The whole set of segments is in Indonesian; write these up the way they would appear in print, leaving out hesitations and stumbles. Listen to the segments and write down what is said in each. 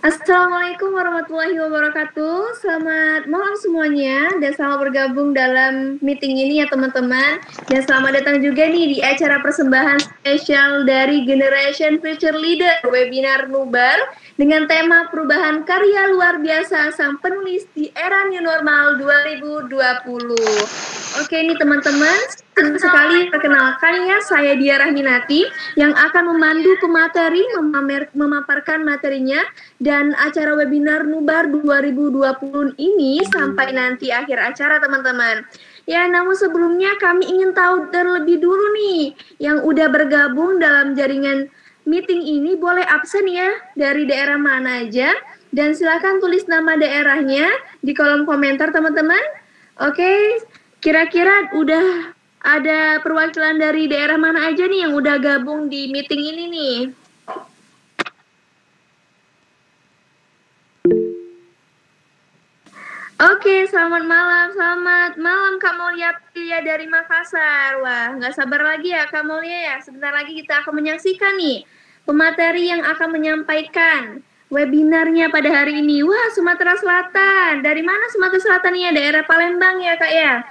Assalamualaikum warahmatullahi wabarakatuh. Selamat malam semuanya dan selamat bergabung dalam meeting ini ya teman-teman. Dan selamat datang juga nih di acara persembahan spesial dari Generation Future Leader webinar Nubar dengan tema perubahan karya luar biasa sang penulis di era new normal 2020. Oke nih teman-teman, senang sekali perkenalkan ya, saya Dia Rahminati yang akan memandu pemateri memaparkan materinya dan acara webinar Nubar 2020 ini sampai nanti akhir acara teman-teman. Ya, namun sebelumnya kami ingin tahu terlebih dulu nih yang udah bergabung dalam jaringan meeting ini boleh absen ya dari daerah mana aja dan silakan tulis nama daerahnya di kolom komentar teman-teman. Oke, kira-kira udah ada perwakilan dari daerah mana aja nih yang udah gabung di meeting ini nih? Oke, selamat malam Kak Mulia dari Makassar. Wah, nggak sabar lagi ya Kak Mulia ya. Sebentar lagi kita akan menyaksikan nih pemateri yang akan menyampaikan webinarnya pada hari ini. Wah, Sumatera Selatan. Dari mana Sumatera Selatan ya? Daerah Palembang ya Kak ya?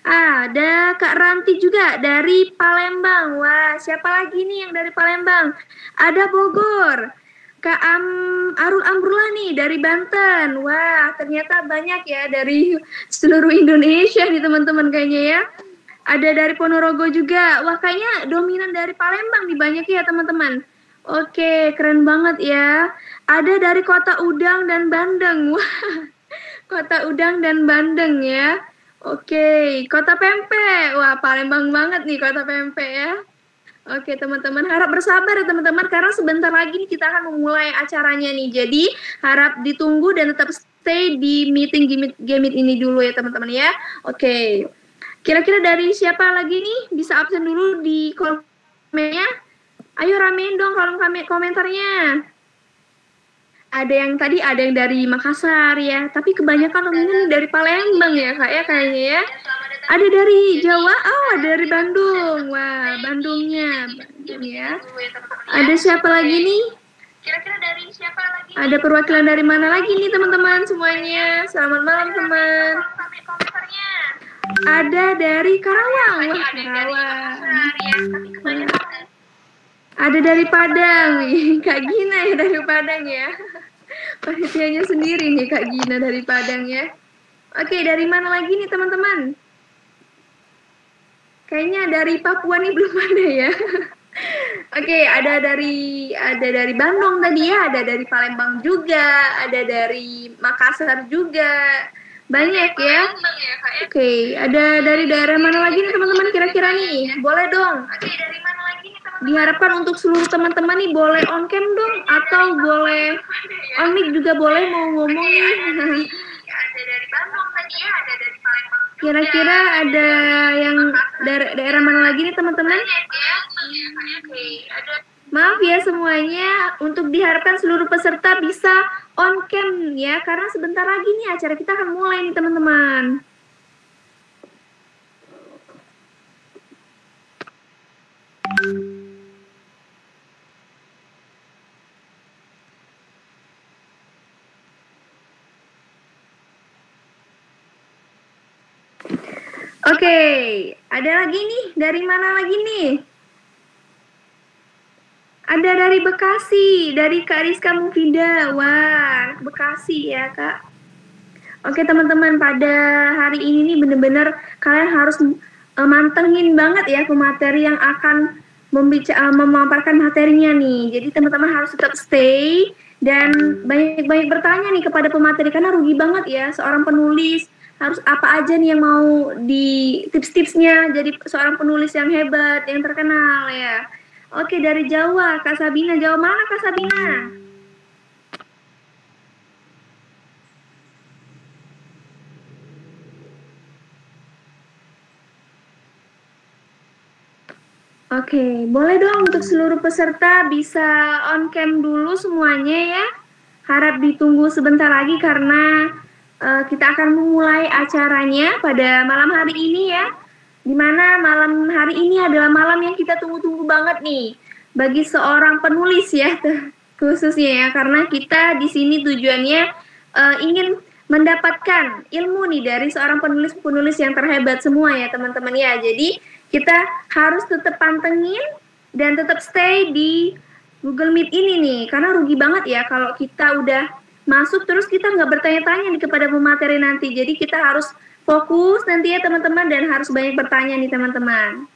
Ada Kak Ranti juga dari Palembang. Wah, siapa lagi nih yang dari Palembang? Ada Bogor. Kak Arul Amrullah nih dari Banten. Wah, ternyata banyak ya dari seluruh Indonesia nih teman-teman kayaknya ya. Ada dari Ponorogo juga. Wah, kayaknya dominan dari Palembang nih banyak ya teman-teman. Oke, keren banget ya. Ada dari Kota Udang dan Bandeng. Wah, Kota Udang dan Bandeng ya. Oke, Kota Pempek. Wah, Palembang banget nih Kota Pempek ya. Oke teman-teman, harap bersabar ya teman-teman karena sebentar lagi nih kita akan memulai acaranya nih. Jadi harap ditunggu dan tetap stay di meeting Gamit ini dulu ya teman-teman ya. Oke. Kira-kira dari siapa lagi nih bisa absen dulu di kolom komennya? Ayo ramein dong kolom komentarnya. Ada yang dari Makassar ya, tapi kebanyakan dominan dari Palembang ya Kak ya kayaknya ya. Ada dari Jawa, ada dari Bandung. Wah, Bandungnya. Bandung ya. Ada siapa lagi nih? Kira-kira dari siapa lagi? Ada perwakilan dari mana lagi nih teman-teman semuanya? Selamat malam teman. Ada dari Karawang. Wah, Karawang. Ada dari Padang nih, Kak Gina ya dari Padang ya. Panitianya sendiri nih Kak Gina dari Padang ya. Oke, dari mana lagi nih teman-teman? Kayaknya dari Papua nih belum ada ya. Oke, ada dari Bandung tadi ya, ada dari Palembang juga, ada dari Makassar juga. Banyak ya. Oke, ada dari daerah mana lagi nih teman-teman kira-kira nih? Boleh dong. Oke, dari mana lagi nih teman-teman? Diharapkan untuk seluruh teman-teman nih boleh on cam dong atau boleh on mic juga boleh mau ngomong nih. Ada dari Bandung tadi ya, ada dari Palembang. Kira-kira ada yang daerah mana lagi nih teman-teman? Maaf ya semuanya, untuk diharapkan seluruh peserta bisa on cam ya, karena sebentar lagi nih acara kita akan mulai nih teman-teman. Oke, ada lagi nih, dari mana lagi nih? Ada dari Bekasi, dari Kak Rizka Mufida. Wah, Bekasi ya Kak. Oke teman-teman, pada hari ini nih bener-bener kalian harus mantengin banget ya pemateri yang akan memaparkan materinya nih. Jadi teman-teman harus tetap stay dan banyak-banyak bertanya nih kepada pemateri karena rugi banget ya seorang penulis harus apa aja nih yang mau di tips-tipsnya jadi seorang penulis yang hebat, yang terkenal ya. Oke, dari Jawa, Kak Sabina. Jawa mana Kak Sabina? Oke, boleh dong untuk seluruh peserta bisa on cam dulu semuanya ya. Harap ditunggu sebentar lagi karena kita akan memulai acaranya pada malam hari ini ya. Dimana malam hari ini adalah malam yang kita tunggu-tunggu banget nih bagi seorang penulis ya, khususnya ya, karena kita di sini tujuannya ingin mendapatkan ilmu nih dari seorang penulis-penulis yang terhebat semua ya teman-teman ya. Jadi kita harus tetap pantengin dan tetap stay di Google Meet ini nih, karena rugi banget ya kalau kita udah masuk terus kita nggak bertanya-tanya nih kepada pemateri nanti. Jadi kita harus fokus nanti ya teman-teman, dan harus banyak bertanya nih teman-teman.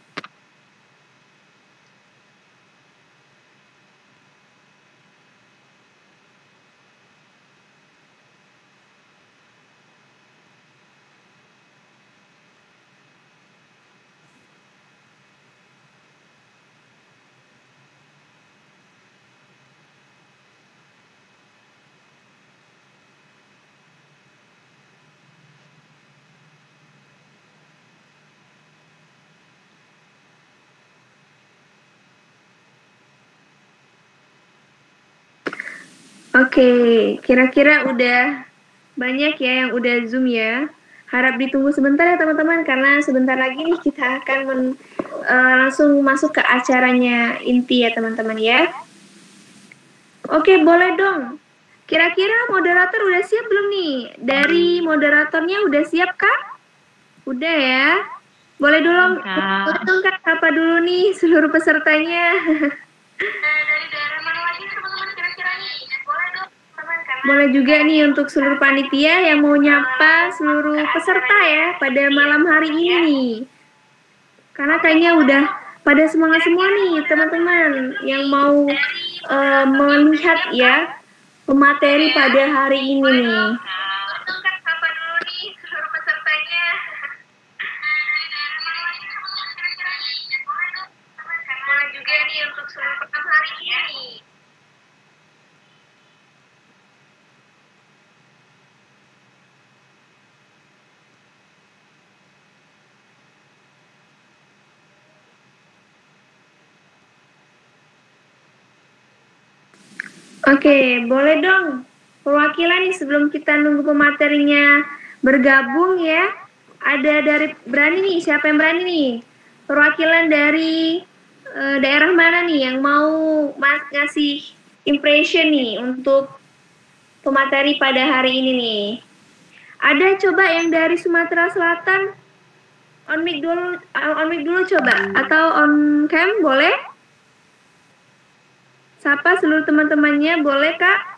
Oke, kira-kira udah banyak ya yang udah Zoom ya. Harap ditunggu sebentar ya teman-teman, karena sebentar lagi nih kita akan langsung masuk ke acaranya inti ya teman-teman ya. Oke, boleh dong. Kira-kira moderator udah siap belum nih? Dari moderatornya udah siap kah? Udah ya. Boleh dong Kak, apa dulu nih seluruh pesertanya? Dari daerah mana lagi teman-teman kira-kira nih? Boleh dong teman-teman. Boleh juga nih untuk seluruh panitia yang mau nyapa seluruh peserta ya pada malam hari ini nih. Karena kayaknya udah pada semangat semua nih teman-teman yang mau melihat ya pemateri pada hari ini nih. Juga nih untuk seluruh hari ini. Oke, boleh dong perwakilan nih sebelum kita nunggu pematerinya bergabung ya. Ada dari berani nih, siapa yang berani nih? Perwakilan dari daerah mana nih yang mau ngasih impression nih untuk pemateri pada hari ini nih? Ada coba yang dari Sumatera Selatan, on mic dulu coba, atau on cam boleh? Sapa seluruh teman-temannya, boleh Kak?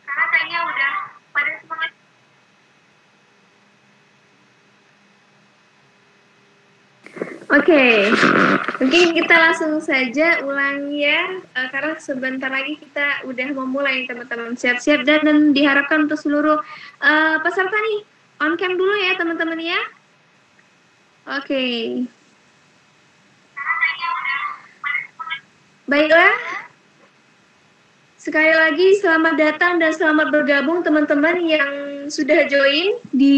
Karena kayaknya udah pada semangat. Oke, mungkin kita langsung saja ulang ya, karena sebentar lagi kita udah memulai teman-teman, siap-siap dan diharapkan untuk seluruh peserta nih on cam dulu ya teman-teman ya. Oke. Baiklah, sekali lagi selamat datang dan selamat bergabung teman-teman yang sudah join di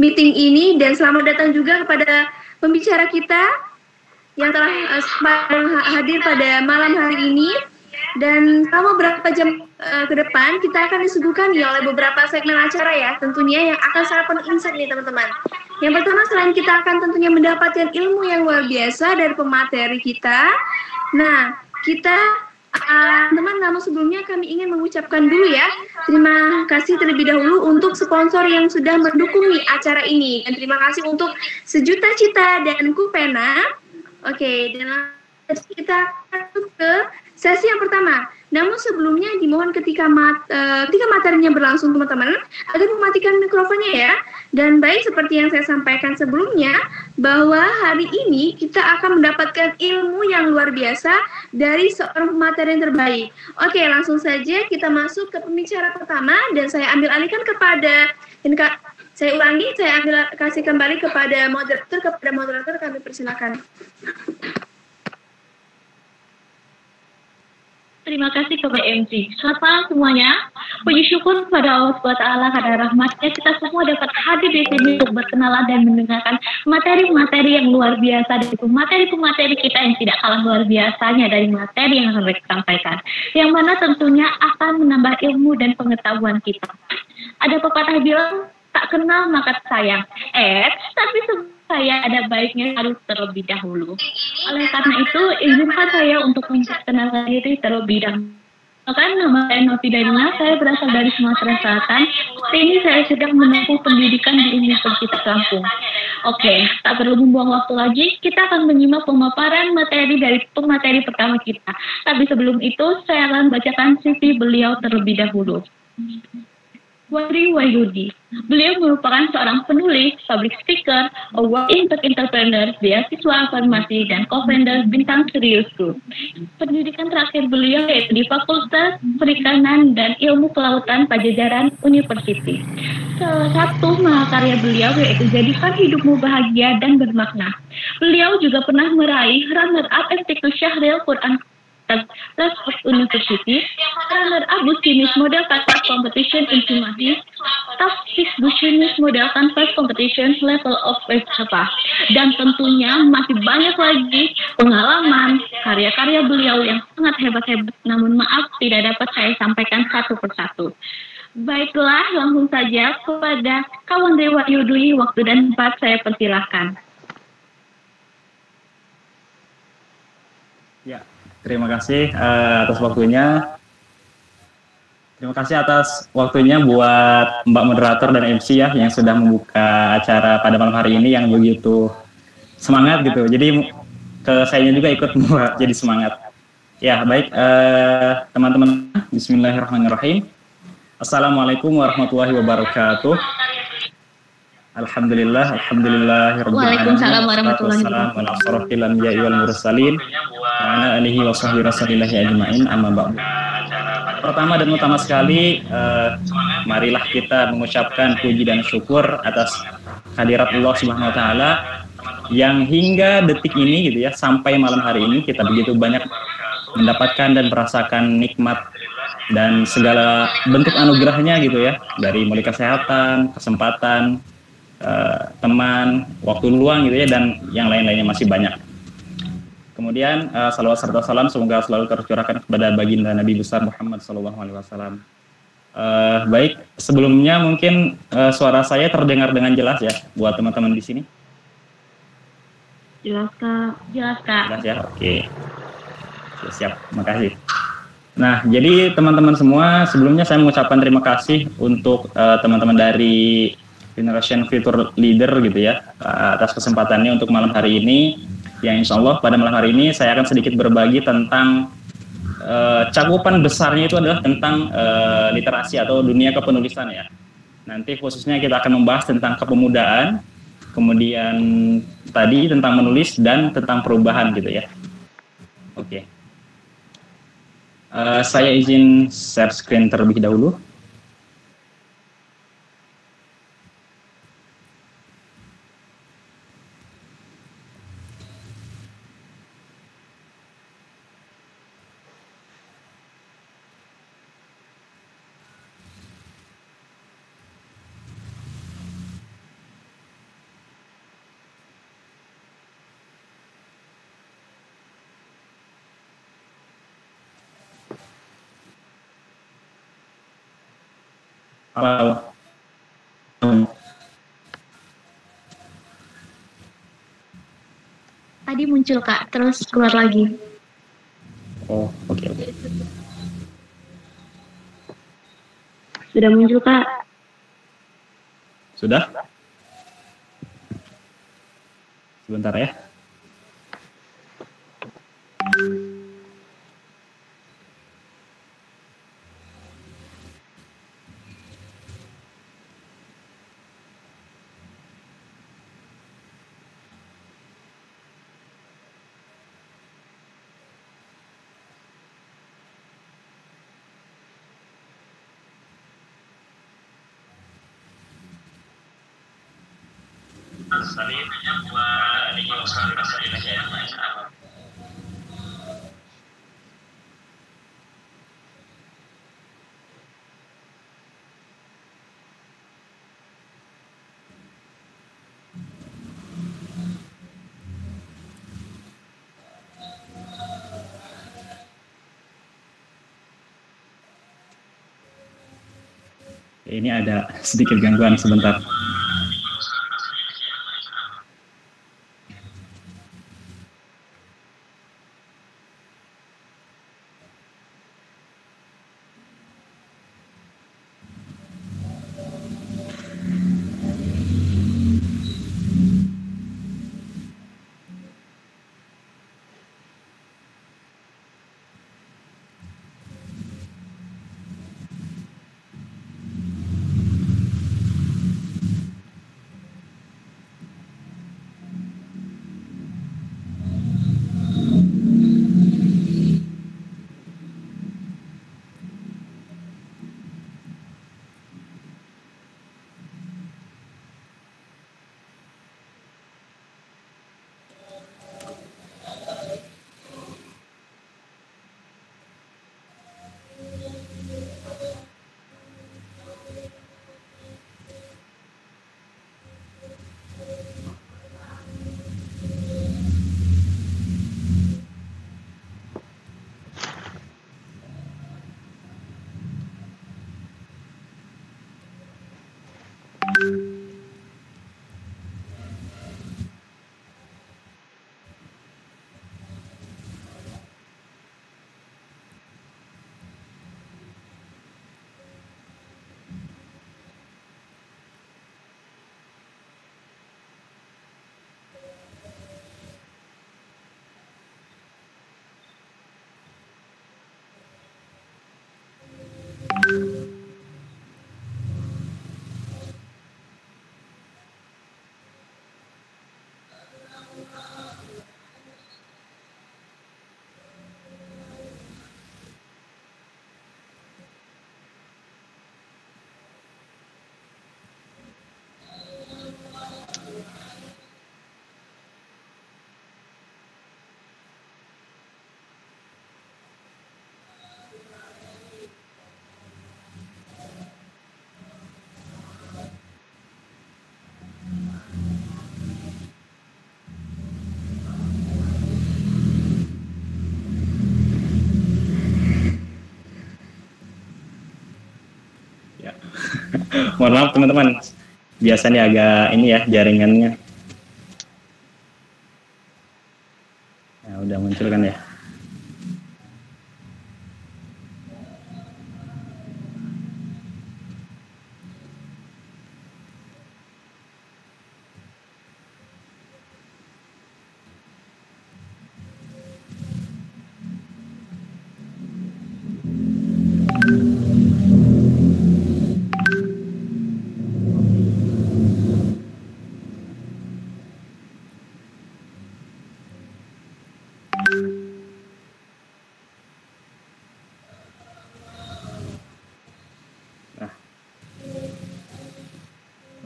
meeting ini, dan selamat datang juga kepada pembicara kita yang telah hadir pada malam hari ini. Dan selama beberapa jam ke depan kita akan disuguhkan ya oleh beberapa segmen acara ya tentunya yang akan sangat penuh insight nih teman-teman. Yang pertama, selain kita akan tentunya mendapatkan ilmu yang luar biasa dari pemateri kita, nah kita teman-teman, namun sebelumnya kami ingin mengucapkan dulu ya terima kasih terlebih dahulu untuk sponsor yang sudah mendukung nih acara ini, dan terima kasih untuk Sejuta Cita dan Kupena. Oke, dan kita masuk ke sesi yang pertama. Namun sebelumnya dimohon ketika materinya berlangsung teman-teman agar mematikan mikrofonnya ya. Dan baik seperti yang saya sampaikan sebelumnya bahwa hari ini kita akan mendapatkan ilmu yang luar biasa dari seorang pemateri yang terbaik. Oke, langsung saja kita masuk ke pembicara pertama dan saya ambil alihkan kepada saya ulangi, saya kasih kembali kepada moderator kami persilakan. Terima kasih kepada MC. Selamat malam semuanya. Puji syukur kepada Allah SWT karena rahmatnya kita semua dapat hadir di sini untuk berkenalan dan mendengarkan materi-materi yang luar biasa dari pemateri-pemateri kita yang tidak kalah luar biasanya dari materi yang akan mereka sampaikan. Yang mana tentunya akan menambah ilmu dan pengetahuan kita. Ada pepatah bilang, tak kenal maka sayang. Tapi saya ada baiknya harus terlebih dahulu. Oleh karena itu, izinkan saya untuk memperkenalkan diri terlebih dahulu. Nama saya Novi Darina, saya berasal dari Sumatera Selatan. Ini saya sedang menempuh pendidikan di Universitas Lampung. Oke, tak perlu membuang waktu lagi, kita akan menyimak pemaparan materi dari pemateri pertama kita. Tapi sebelum itu, saya akan bacakan CV beliau terlebih dahulu. Wahri Wahyudi. Beliau merupakan seorang penulis, public speaker, award entrepreneur, beasiswa farmasi, dan co-founder Bintang Serius Group. Pendidikan terakhir beliau yaitu di Fakultas Perikanan dan Ilmu Kelautan Pajajaran University. Salah satu mahakarya beliau yaitu Jadikan Hidupmu Bahagia dan Bermakna. Beliau juga pernah meraih runner-up MTQ Syahril Quran Plus of University, runner-up Business Model Canvas Competition in Cimahi, top 6 Business Model Canvas Competition level of Westapa. Dan tentunya masih banyak lagi pengalaman karya-karya beliau yang sangat hebat-hebat, namun maaf tidak dapat saya sampaikan satu persatu. Baiklah, langsung saja kepada kawan Dewa Yudui, waktu dan tempat saya persilahkan. Ya. Terima kasih atas waktunya. Terima kasih atas waktunya buat Mbak Moderator dan MC ya yang sudah membuka acara pada malam hari ini yang begitu semangat gitu. Jadi saya juga ikut membuat jadi semangat. Ya baik teman-teman. Bismillahirrahmanirrahim. Assalamualaikum warahmatullahi wabarakatuh. Alhamdulillah, Waalaikumsalam warahmatullahi wabarakatuh. Pertama dan utama sekali, marilah kita mengucapkan puji dan syukur atas hadirat Allah Subhanahu Wa Taala yang hingga detik ini gitu ya, sampai malam hari ini kita begitu banyak mendapatkan dan merasakan nikmat dan segala bentuk anugerahnya gitu ya, dari mulai kesehatan, kesempatan, teman, waktu luang gitu ya, dan yang lain-lainnya masih banyak. Kemudian salawat serta salam semoga selalu tercurahkan kepada baginda Nabi besar Muhammad SAW. Baik, sebelumnya mungkin suara saya terdengar dengan jelas ya buat teman-teman di sini. Jelas Kak. Jelas ya, oke. Siap, makasih. Nah, jadi teman-teman semua, sebelumnya saya mengucapkan terima kasih untuk teman-teman dari Generation Future Leader gitu ya, atas kesempatannya untuk malam hari ini, yang insya Allah pada malam hari ini saya akan sedikit berbagi tentang cakupan besarnya itu adalah tentang literasi atau dunia kepenulisan ya. Nanti khususnya kita akan membahas tentang kepemudaan, kemudian tadi tentang menulis dan tentang perubahan gitu ya. Oke. Saya izin share screen terlebih dahulu. Tadi muncul Kak, terus keluar lagi. Oh, oke. Sudah muncul Kak. Sudah? Sebentar ya. Ini ada sedikit gangguan sebentar. Mohon maaf teman-teman, biasanya agak ini ya jaringannya. Nah, udah muncul kan ya.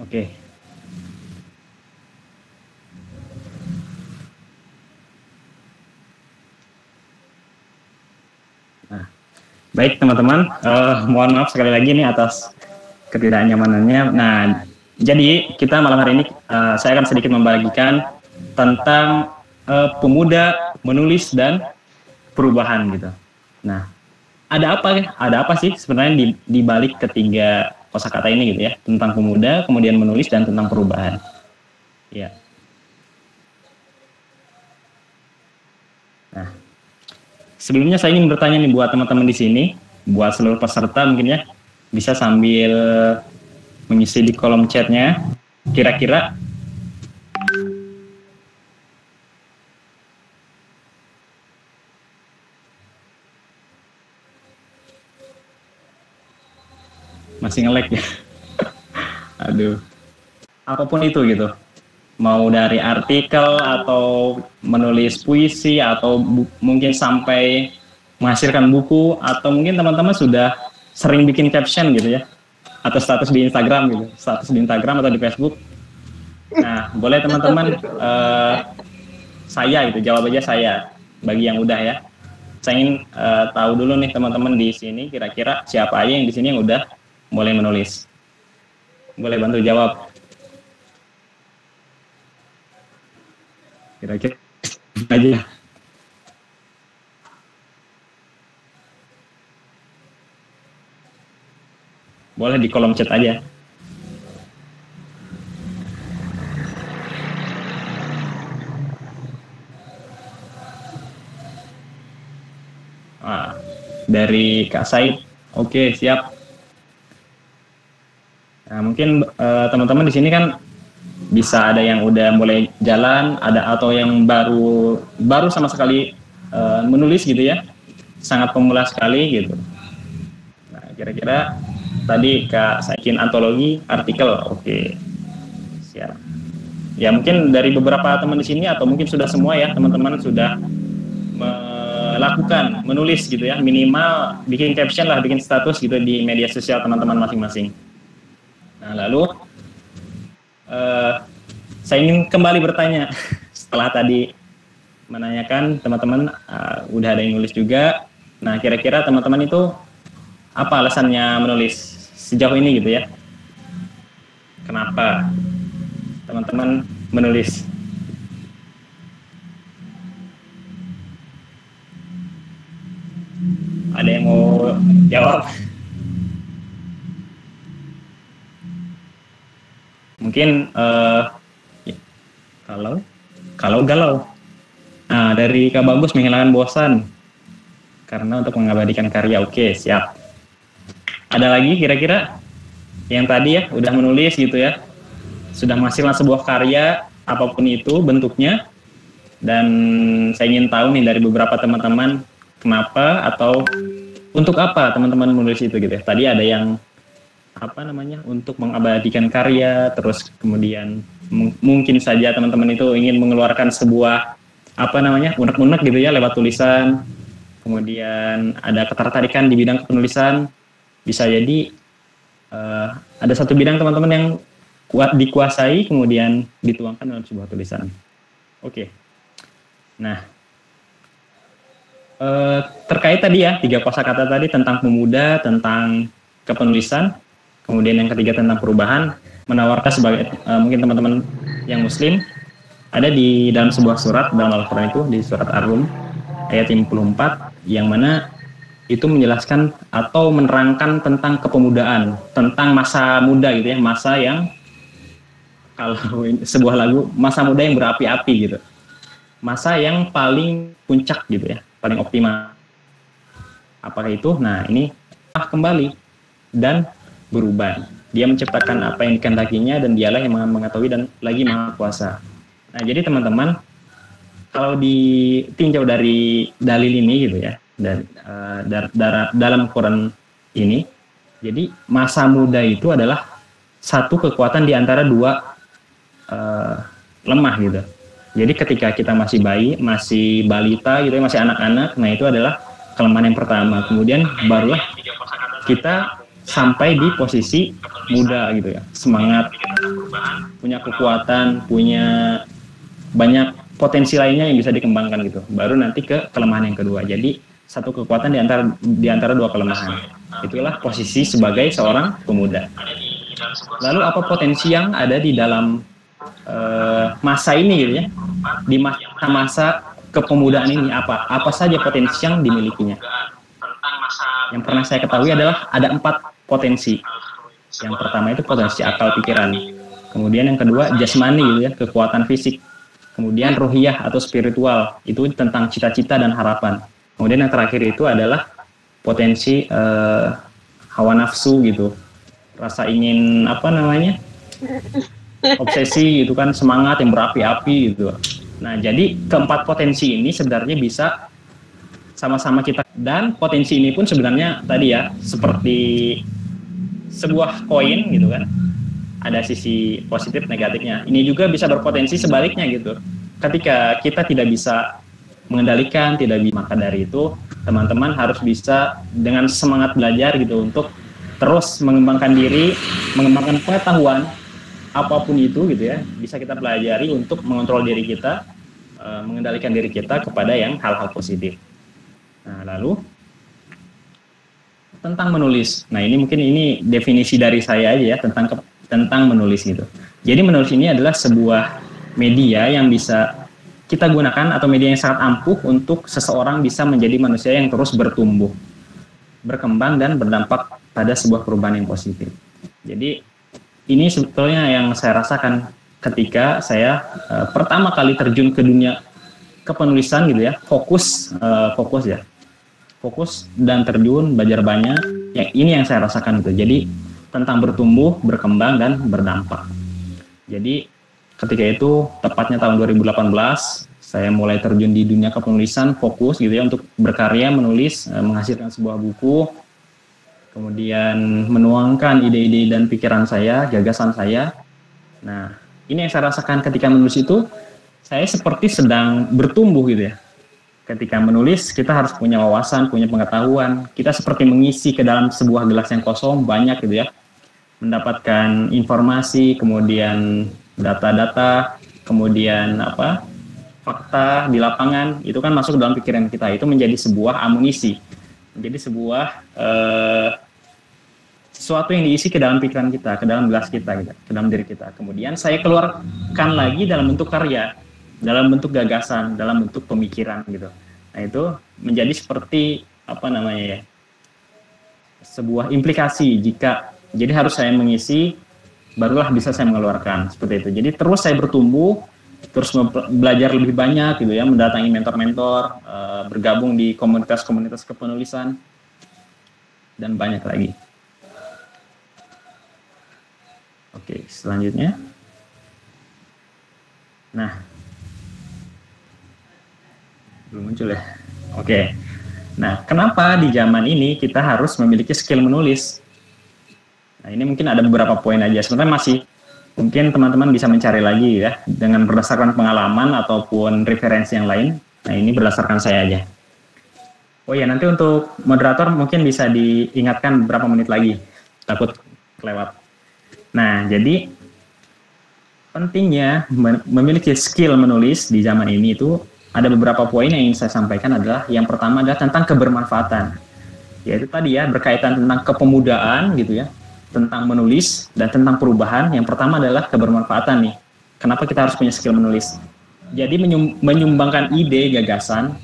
Oke. Nah, baik teman-teman, mohon maaf sekali lagi nih atas ketidaknyamanannya. Nah, jadi kita malam hari ini saya akan sedikit membagikan tentang pemuda menulis dan perubahan gitu. Nah, ada apa sih sebenarnya di balik ketiga kosakata ini gitu ya, tentang pemuda, kemudian menulis dan tentang perubahan. Ya. Nah, sebelumnya saya ingin bertanya nih buat teman-teman di sini, buat seluruh peserta mungkin ya, bisa sambil mengisi di kolom chatnya, kira-kira Masih nge-lag ya. Aduh. Apapun itu gitu. Mau dari artikel atau menulis puisi atau mungkin sampai menghasilkan buku, atau mungkin teman-teman sudah sering bikin caption gitu ya, atau status di Instagram gitu, status di Instagram atau di Facebook. Nah, boleh teman-teman saya gitu, jawab aja saya bagi yang udah ya. Saya ingin tahu dulu nih teman-teman di sini kira-kira siapa aja yang di sini yang udah mulai menulis. Boleh bantu jawab. Kira-kira aja. Boleh di kolom chat aja. Dari Kak Said, oke, siap. Nah, mungkin teman-teman di sini kan bisa ada yang udah mulai jalan, ada atau yang baru sama sekali menulis gitu ya, sangat pemula sekali gitu. Nah, kira-kira tadi Kak Saikin antologi artikel, oke, siap. Ya mungkin dari beberapa teman di sini atau mungkin sudah semua ya teman-teman sudah melakukan menulis gitu ya, minimal bikin caption lah, bikin status gitu di media sosial teman-teman masing-masing. Nah lalu saya ingin kembali bertanya setelah tadi menanyakan teman-teman udah ada yang nulis juga. Nah kira-kira teman-teman itu apa alasannya menulis sejauh ini gitu ya? Kenapa teman-teman menulis? Ada yang mau jawab? Mungkin kalau galau. Nah, dari Kak Bagus menghilangkan bosan karena untuk mengabadikan karya. Oke, siap. Ada lagi kira-kira yang tadi ya udah menulis gitu ya, sudah menghasilkan sebuah karya apapun itu bentuknya, dan saya ingin tahu nih dari beberapa teman-teman kenapa atau untuk apa teman-teman menulis itu gitu ya. Tadi ada yang untuk mengabadikan karya, terus kemudian mungkin saja teman-teman itu ingin mengeluarkan sebuah unek-unek gitu ya lewat tulisan. Kemudian ada ketertarikan di bidang penulisan, bisa jadi ada satu bidang teman-teman yang kuat dikuasai kemudian dituangkan dalam sebuah tulisan. Oke. Nah, terkait tadi ya 3 kosakata tadi tentang pemuda, tentang kepenulisan, kemudian yang ketiga tentang perubahan, menawarkan sebagai mungkin teman-teman yang muslim ada di dalam sebuah surat dalam Al-Quran itu, di surat Ar-Rum ayat 54, yang mana itu menjelaskan atau menerangkan tentang kepemudaan, tentang masa muda gitu ya, masa yang kalau sebuah lagu, masa muda yang berapi-api gitu, masa yang paling puncak gitu ya, paling optimal. Apakah itu? Nah ini kembali dan berubah. Dia menciptakan apa yang dikehendakinya dan dialah yang mengetahui dan lagi Maha Kuasa. Nah jadi teman-teman, kalau ditinjau dari dalil ini gitu ya, dan dalam Quran ini, jadi masa muda itu adalah satu kekuatan di antara 2 lemah gitu. Jadi ketika kita masih bayi, masih balita gitu ya, masih anak-anak, nah itu adalah kelemahan yang pertama. Kemudian barulah kita sampai di posisi muda gitu ya, semangat, punya kekuatan, punya banyak potensi lainnya yang bisa dikembangkan gitu. Baru nanti ke kelemahan yang kedua. Jadi satu kekuatan di antara 2 kelemahan. Itulah posisi sebagai seorang pemuda. Lalu apa potensi yang ada di dalam masa ini gitu ya, di masa kepemudaan ini, apa saja potensi yang dimilikinya? Yang pernah saya ketahui adalah ada 4 potensi. Yang pertama itu potensi akal pikiran, kemudian yang kedua jasmani gitu ya, kekuatan fisik, kemudian ruhiyah atau spiritual, itu tentang cita-cita dan harapan, kemudian yang terakhir itu adalah potensi hawa nafsu gitu, rasa ingin obsesi gitu kan, semangat yang berapi-api gitu. Nah jadi keempat potensi ini sebenarnya bisa sama-sama kita, dan potensi ini pun sebenarnya tadi ya seperti sebuah koin gitu kan, ada sisi positif negatifnya. Ini juga bisa berpotensi sebaliknya gitu. Ketika kita tidak bisa mengendalikan, tidak bisa, maka dari itu teman-teman harus bisa dengan semangat belajar gitu untuk terus mengembangkan diri, mengembangkan pengetahuan apapun itu gitu ya, bisa kita pelajari untuk mengontrol diri kita, mengendalikan diri kita kepada yang hal-hal positif. Nah, lalu tentang menulis. Nah, ini definisi dari saya aja ya tentang menulis gitu. Jadi menulis ini adalah sebuah media yang bisa kita gunakan atau media yang sangat ampuh untuk seseorang bisa menjadi manusia yang terus bertumbuh, berkembang dan berdampak pada sebuah perubahan yang positif. Jadi ini sebetulnya yang saya rasakan ketika saya pertama kali terjun ke dunia kepenulisan gitu ya, fokus dan terjun, belajar banyak. Yang ini yang saya rasakan gitu. Jadi tentang bertumbuh, berkembang dan berdampak. Jadi ketika itu tepatnya tahun 2018 saya mulai terjun di dunia kepenulisan, fokus gitu ya untuk berkarya, menulis, menghasilkan sebuah buku, kemudian menuangkan ide-ide dan pikiran saya, gagasan saya. Nah, ini yang saya rasakan ketika menulis itu, saya seperti sedang bertumbuh gitu ya. Ketika menulis, kita harus punya wawasan, punya pengetahuan. Kita seperti mengisi ke dalam sebuah gelas yang kosong, banyak gitu ya. Mendapatkan informasi, kemudian data-data, kemudian fakta di lapangan, itu kan masuk dalam pikiran kita. Itu menjadi sebuah amunisi, menjadi sebuah sesuatu yang diisi ke dalam pikiran kita, ke dalam gelas kita, gitu, ke dalam diri kita. Kemudian saya keluarkan lagi dalam bentuk karya, dalam bentuk gagasan, dalam bentuk pemikiran gitu. Nah, itu menjadi seperti sebuah implikasi jadi harus saya mengisi, barulah bisa saya mengeluarkan seperti itu. Jadi terus saya bertumbuh, terus belajar lebih banyak gitu ya, mendatangi mentor-mentor, bergabung di komunitas-komunitas kepenulisan dan banyak lagi. Oke, selanjutnya. Nah, belum muncul ya. Oke. Nah, kenapa di zaman ini kita harus memiliki skill menulis? Nah, ini mungkin ada beberapa poin aja. Sebenarnya mungkin teman-teman bisa mencari lagi ya dengan berdasarkan pengalaman ataupun referensi yang lain. Nah, ini berdasarkan saya aja. Oh ya, nanti untuk moderator mungkin bisa diingatkan beberapa menit lagi. Takut kelewat. Nah, jadi pentingnya memiliki skill menulis di zaman ini itu ada beberapa poin yang ingin saya sampaikan. Adalah yang pertama adalah tentang kebermanfaatan, yaitu tadi ya berkaitan tentang kepemudaan gitu ya, tentang menulis dan tentang perubahan. Yang pertama adalah kebermanfaatan nih. Kenapa kita harus punya skill menulis? Jadi menyumbangkan ide, gagasan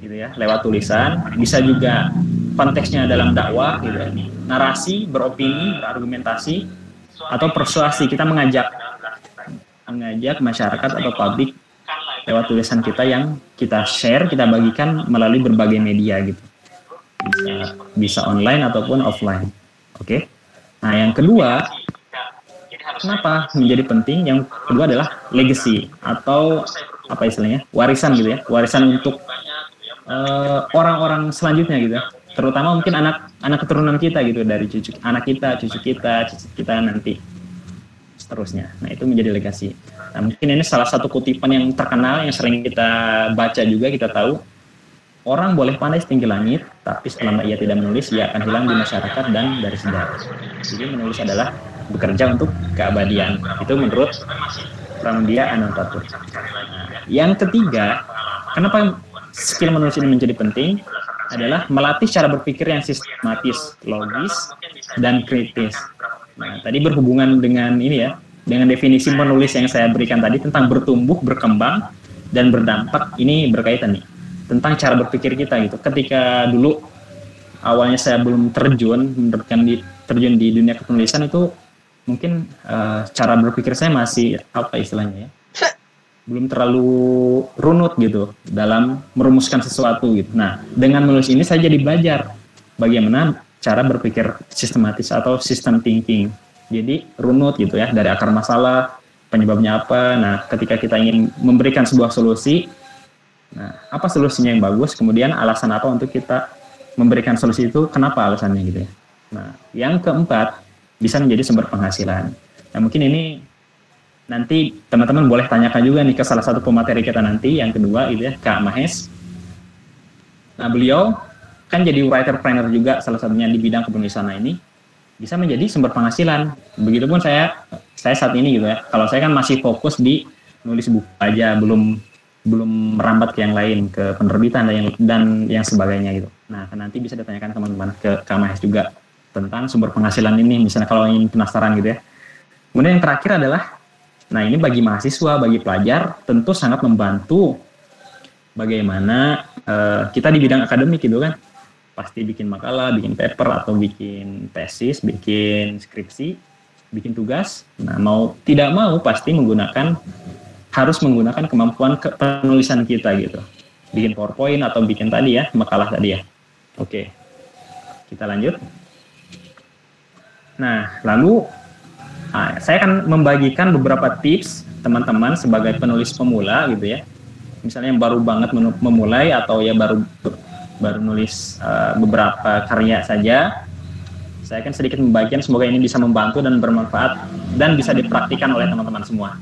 gitu ya lewat tulisan, bisa juga konteksnya dalam dakwah gitu ya, narasi, beropini, berargumentasi, atau persuasi. Kita mengajak masyarakat atau publik lewat tulisan kita yang kita share, kita bagikan melalui berbagai media gitu. Bisa online ataupun offline. Oke. Nah, yang kedua, kenapa menjadi penting? Yang kedua adalah legacy atau apa istilahnya? Warisan gitu ya. Warisan untuk orang-orang selanjutnya gitu ya. Terutama mungkin anak keturunan kita gitu, dari cucu kita nanti seterusnya. Nah, itu menjadi legasi. Nah, mungkin ini salah satu kutipan yang terkenal yang sering kita baca juga, kita tahu. Orang boleh pandai setinggi langit, tapi selama ia tidak menulis, ia akan hilang di masyarakat dan dari sejarah. Jadi menulis adalah bekerja untuk keabadian. Itu menurut Pramudia Anantatur. Nah, yang ketiga, kenapa skill menulis ini menjadi penting? Adalah melatih cara berpikir yang sistematis, logis, dan kritis. Nah, tadi berhubungan dengan ini ya, dengan definisi menulis yang saya berikan tadi tentang bertumbuh, berkembang, dan berdampak. Ini berkaitan nih tentang cara berpikir kita gitu. Ketika dulu awalnya saya belum terjun di dunia kepenulisan itu, mungkin cara berpikir saya masih apa istilahnya ya, belum terlalu runut gitu dalam merumuskan sesuatu gitu. Nah, dengan menulis ini saya jadi belajar bagaimana cara berpikir sistematis atau system thinking. Jadi runut gitu ya, dari akar masalah, penyebabnya apa. Nah, ketika kita ingin memberikan sebuah solusi, nah, apa solusinya yang bagus, kemudian alasan apa untuk kita memberikan solusi itu, kenapa alasannya gitu ya. Nah, yang keempat bisa menjadi sumber penghasilan. Nah, mungkin ini nanti teman-teman boleh tanyakan juga nih ke salah satu pemateri kita nanti, yang kedua gitu ya, Kak Mahes. Nah, beliau kan jadi writer-planner juga salah satunya di bidang kepenulisan ini, bisa menjadi sumber penghasilan. Begitupun saya saat ini gitu ya. Kalau saya kan masih fokus di nulis buku aja, belum merambat ke yang lain, ke penerbitan dan yang sebagainya gitu. Nah, nanti bisa ditanyakan teman-teman ke Kak Mahes juga tentang sumber penghasilan ini, misalnya kalau ingin penasaran gitu ya. Kemudian yang terakhir adalah, nah ini bagi mahasiswa, bagi pelajar, tentu sangat membantu bagaimana kita di bidang akademik gitu kan, pasti bikin makalah, bikin paper, atau bikin tesis, bikin skripsi, bikin tugas. Nah, mau tidak mau pasti harus menggunakan kemampuan penulisan kita gitu. Bikin PowerPoint atau bikin tadi ya, makalah tadi ya. Oke, kita lanjut. Nah, lalu saya akan membagikan beberapa tips teman-teman sebagai penulis pemula gitu ya. Misalnya yang baru banget memulai atau ya baru nulis beberapa karya saja. Saya akan sedikit membagikan, semoga ini bisa membantu dan bermanfaat dan bisa dipraktikkan oleh teman-teman semua.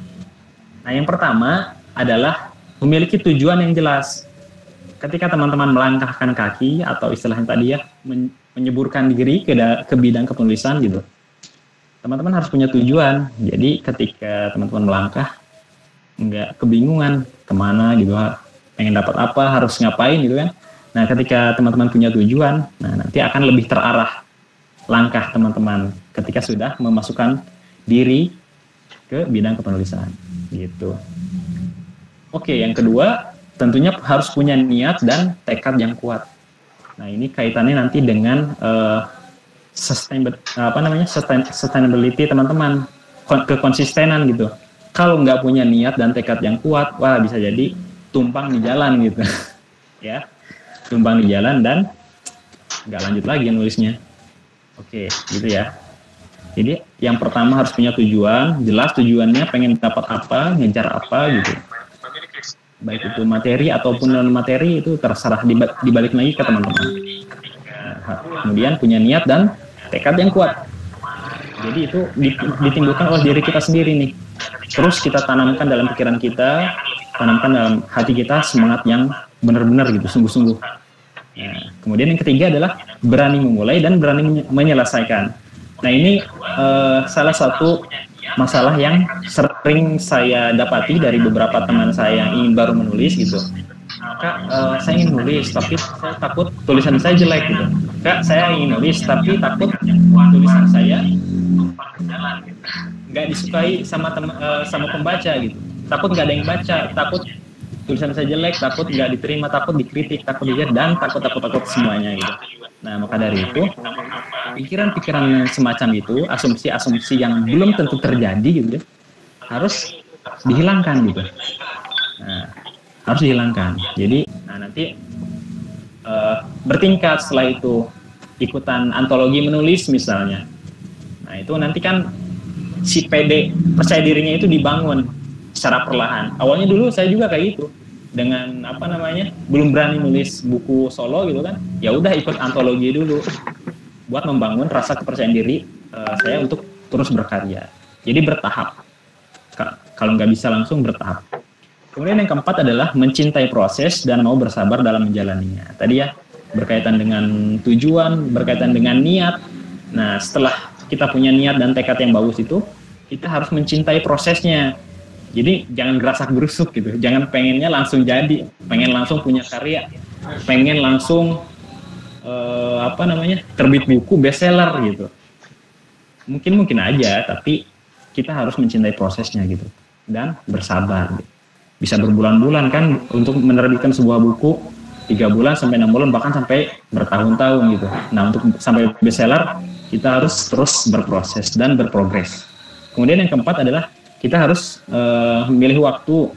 Nah, yang pertama adalah memiliki tujuan yang jelas. Ketika teman-teman melangkahkan kaki atau istilahnya tadi ya, menyeburkan diri ke bidang kepenulisan gitu, teman-teman harus punya tujuan. Jadi ketika teman-teman melangkah, nggak kebingungan kemana gitu, pengen dapat apa, harus ngapain gitu kan. Nah, ketika teman-teman punya tujuan, nah nanti akan lebih terarah langkah teman-teman ketika sudah memasukkan diri ke bidang kepenulisan gitu. Oke, yang kedua tentunya harus punya niat dan tekad yang kuat. Nah, ini kaitannya nanti dengan sustainability teman-teman, kekonsistenan gitu. Kalau nggak punya niat dan tekad yang kuat, wah bisa jadi tumpang di jalan gitu. Ya, tumpang di jalan dan nggak lanjut lagi nulisnya. Oke, gitu ya. Jadi yang pertama harus punya tujuan, jelas tujuannya pengen dapat apa, ngejar apa gitu. Baik itu materi ataupun non materi itu terserah, dibalik lagi ke teman-teman. Nah, kemudian punya niat dan tekad yang kuat. Jadi itu ditimbulkan oleh diri kita sendiri nih. Terus kita tanamkan dalam pikiran kita, tanamkan dalam hati kita semangat yang benar-benar gitu, sungguh-sungguh. Nah, kemudian yang ketiga adalah berani memulai dan berani menyelesaikan. Nah, ini salah satu masalah yang sering saya dapati dari beberapa teman saya yang ingin baru menulis gitu. Kak, saya ingin nulis tapi saya takut tulisan saya jelek gitu. Kak, saya ingin nulis tapi takut tulisan saya nggak disukai sama pembaca gitu. Takut nggak ada yang baca, takut tulisan saya jelek, takut nggak diterima, takut dikritik, takut dilihat, dan takut semuanya gitu. Nah, maka dari itu pikiran-pikiran semacam itu, asumsi-asumsi yang belum tentu terjadi gitu, harus dihilangkan gitu. Nah, harus dihilangkan. Jadi, nanti bertingkat setelah itu ikutan antologi menulis misalnya. Nah, itu nanti kan si PD percaya dirinya itu dibangun secara perlahan. Awalnya dulu saya juga kayak gitu. Dengan belum berani nulis buku solo gitu kan, ya udah ikut antologi dulu buat membangun rasa kepercayaan diri saya untuk terus berkarya. Jadi bertahap, kalau nggak bisa langsung bertahap. Kemudian yang keempat adalah mencintai proses dan mau bersabar dalam menjalaninya. Tadi ya, berkaitan dengan tujuan, berkaitan dengan niat. Nah, setelah kita punya niat dan tekad yang bagus itu, kita harus mencintai prosesnya. Jadi jangan gerasak-gerusuk gitu, jangan pengennya langsung jadi, pengen langsung punya karya, pengen langsung terbit buku bestseller gitu. Mungkin aja, tapi kita harus mencintai prosesnya gitu dan bersabar. Gitu. Bisa berbulan-bulan kan untuk menerbitkan sebuah buku, 3 bulan sampai 6 bulan bahkan sampai bertahun-tahun gitu. Nah, untuk sampai bestseller kita harus terus berproses dan berprogres. Kemudian yang keempat adalah kita harus memilih waktu,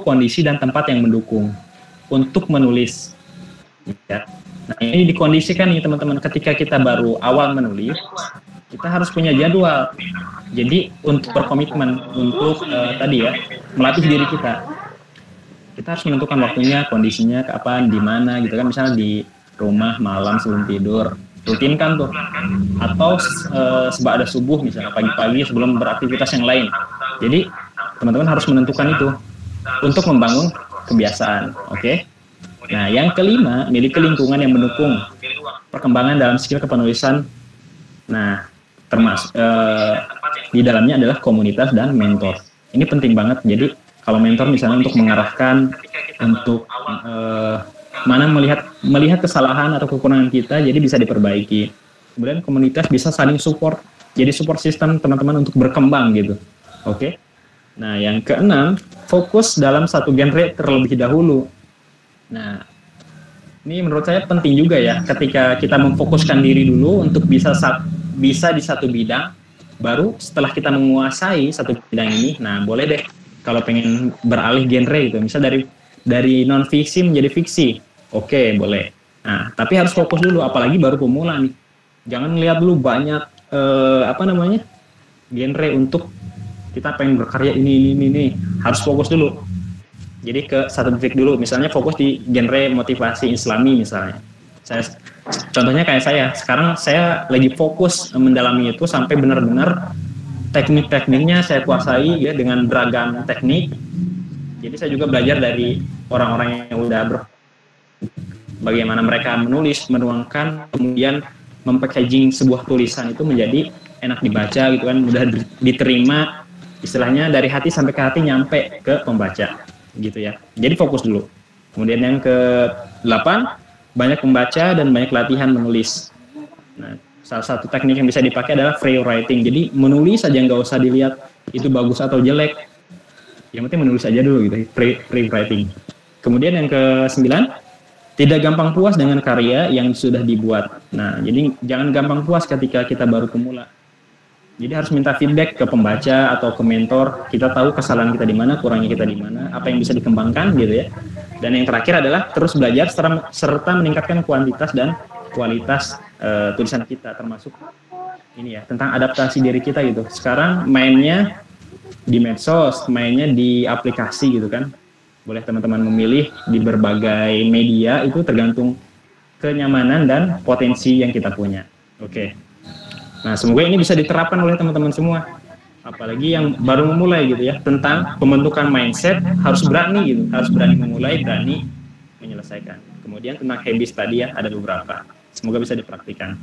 kondisi, dan tempat yang mendukung untuk menulis. Ya. Nah, ini dikondisikan nih teman-teman, ketika kita baru awal menulis, kita harus punya jadwal. Jadi untuk berkomitmen, untuk melatih diri kita harus menentukan waktunya, kondisinya, kapan, di mana gitu kan. Misalnya di rumah malam sebelum tidur, rutinkan tuh. Atau sebelum subuh misalnya pagi-pagi sebelum beraktivitas yang lain. Jadi teman-teman harus menentukan itu untuk membangun kebiasaan. Oke. Nah, yang kelima, miliki lingkungan yang mendukung perkembangan dalam skill kepenulisan. Nah, termasuk di dalamnya adalah komunitas dan mentor. Ini penting banget. Jadi kalau mentor misalnya untuk mengarahkan, untuk mana melihat kesalahan atau kekurangan kita, jadi bisa diperbaiki. Kemudian komunitas bisa saling support, jadi support system teman-teman untuk berkembang gitu. Oke. Nah, yang keenam, fokus dalam satu genre terlebih dahulu. Nah, ini menurut saya penting juga ya, ketika kita memfokuskan diri dulu untuk bisa di satu bidang, baru setelah kita menguasai satu bidang ini, nah boleh deh kalau pengen beralih genre gitu, misal dari non fiksi menjadi fiksi, oke, boleh. Nah, tapi harus fokus dulu, apalagi baru pemula nih. Jangan lihat dulu banyak genre untuk kita pengen berkarya ini, harus fokus dulu. Jadi ke satu titik dulu, misalnya fokus di genre motivasi Islami misalnya. Contohnya kayak sekarang saya lagi fokus mendalami itu sampai benar-benar teknik-tekniknya saya kuasai ya, dengan beragam teknik. Jadi saya juga belajar dari orang-orang yang udah bagaimana mereka menulis, menuangkan, kemudian mempackaging sebuah tulisan itu menjadi enak dibaca gitu kan, mudah diterima, istilahnya dari hati sampai ke hati nyampe ke pembaca gitu ya. Jadi fokus dulu. Kemudian yang ke-8, banyak membaca dan banyak latihan menulis. Nah, salah satu teknik yang bisa dipakai adalah free writing. Jadi menulis aja, nggak usah dilihat itu bagus atau jelek. Yang penting menulis aja dulu gitu, free writing. Kemudian yang ke-9, tidak gampang puas dengan karya yang sudah dibuat. Nah, jadi jangan gampang puas ketika kita baru pemula. Jadi harus minta feedback ke pembaca atau ke mentor. Kita tahu kesalahan kita di mana, kurangnya kita di mana, apa yang bisa dikembangkan gitu ya. Dan yang terakhir adalah terus belajar serta meningkatkan kuantitas dan kualitas tulisan kita, termasuk ini ya, tentang adaptasi diri kita gitu. Sekarang mainnya di medsos, mainnya di aplikasi gitu kan. Boleh teman-teman memilih di berbagai media, itu tergantung kenyamanan dan potensi yang kita punya. Oke. Nah, semoga ini bisa diterapkan oleh teman-teman semua. Apalagi yang baru memulai gitu ya, tentang pembentukan mindset, harus berani gitu, harus berani memulai, berani menyelesaikan. Kemudian tentang habits tadi ya, ada beberapa. Semoga bisa dipraktikkan.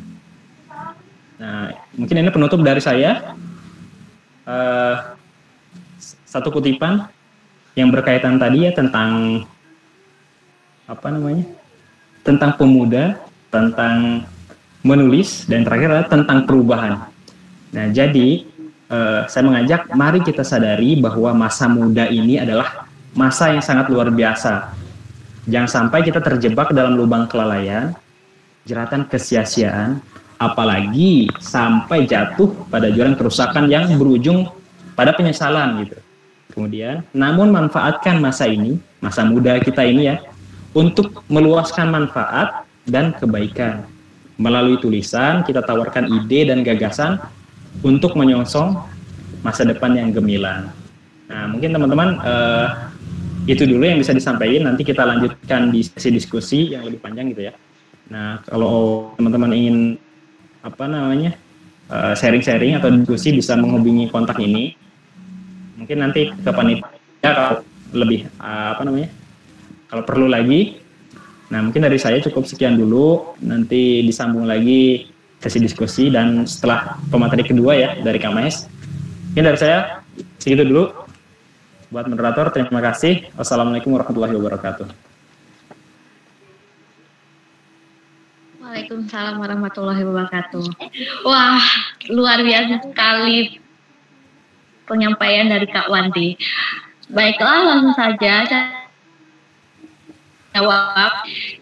Nah, mungkin ini penutup dari saya. Satu kutipan yang berkaitan tadi ya tentang tentang pemuda, tentang menulis, dan terakhir adalah tentang perubahan. Nah, jadi saya mengajak, mari kita sadari bahwa masa muda ini adalah masa yang sangat luar biasa. Jangan sampai kita terjebak dalam lubang kelalaian, jeratan kesia-siaan, apalagi sampai jatuh pada jurang kerusakan yang berujung pada penyesalan gitu. Kemudian, namun manfaatkan masa ini, masa muda kita ini ya, untuk meluaskan manfaat dan kebaikan. Melalui tulisan, kita tawarkan ide dan gagasan untuk menyongsong masa depan yang gemilang. Nah, mungkin teman-teman itu dulu yang bisa disampaikan. Nanti kita lanjutkan di sesi diskusi yang lebih panjang gitu ya. Nah, kalau teman-teman ingin sharing-sharing atau diskusi, bisa menghubungi kontak ini. Mungkin nanti ke panitia kalau lebih kalau perlu lagi. Nah, mungkin dari saya cukup sekian dulu, nanti disambung lagi sesi diskusi, dan setelah pemateri kedua ya, dari KMS. Mungkin dari saya, segitu dulu. Buat moderator, terima kasih. Wassalamualaikum warahmatullahi wabarakatuh. Waalaikumsalam warahmatullahi wabarakatuh. Wah, luar biasa sekali penyampaian dari Kak Wanti. Baiklah, langsung saja jawab.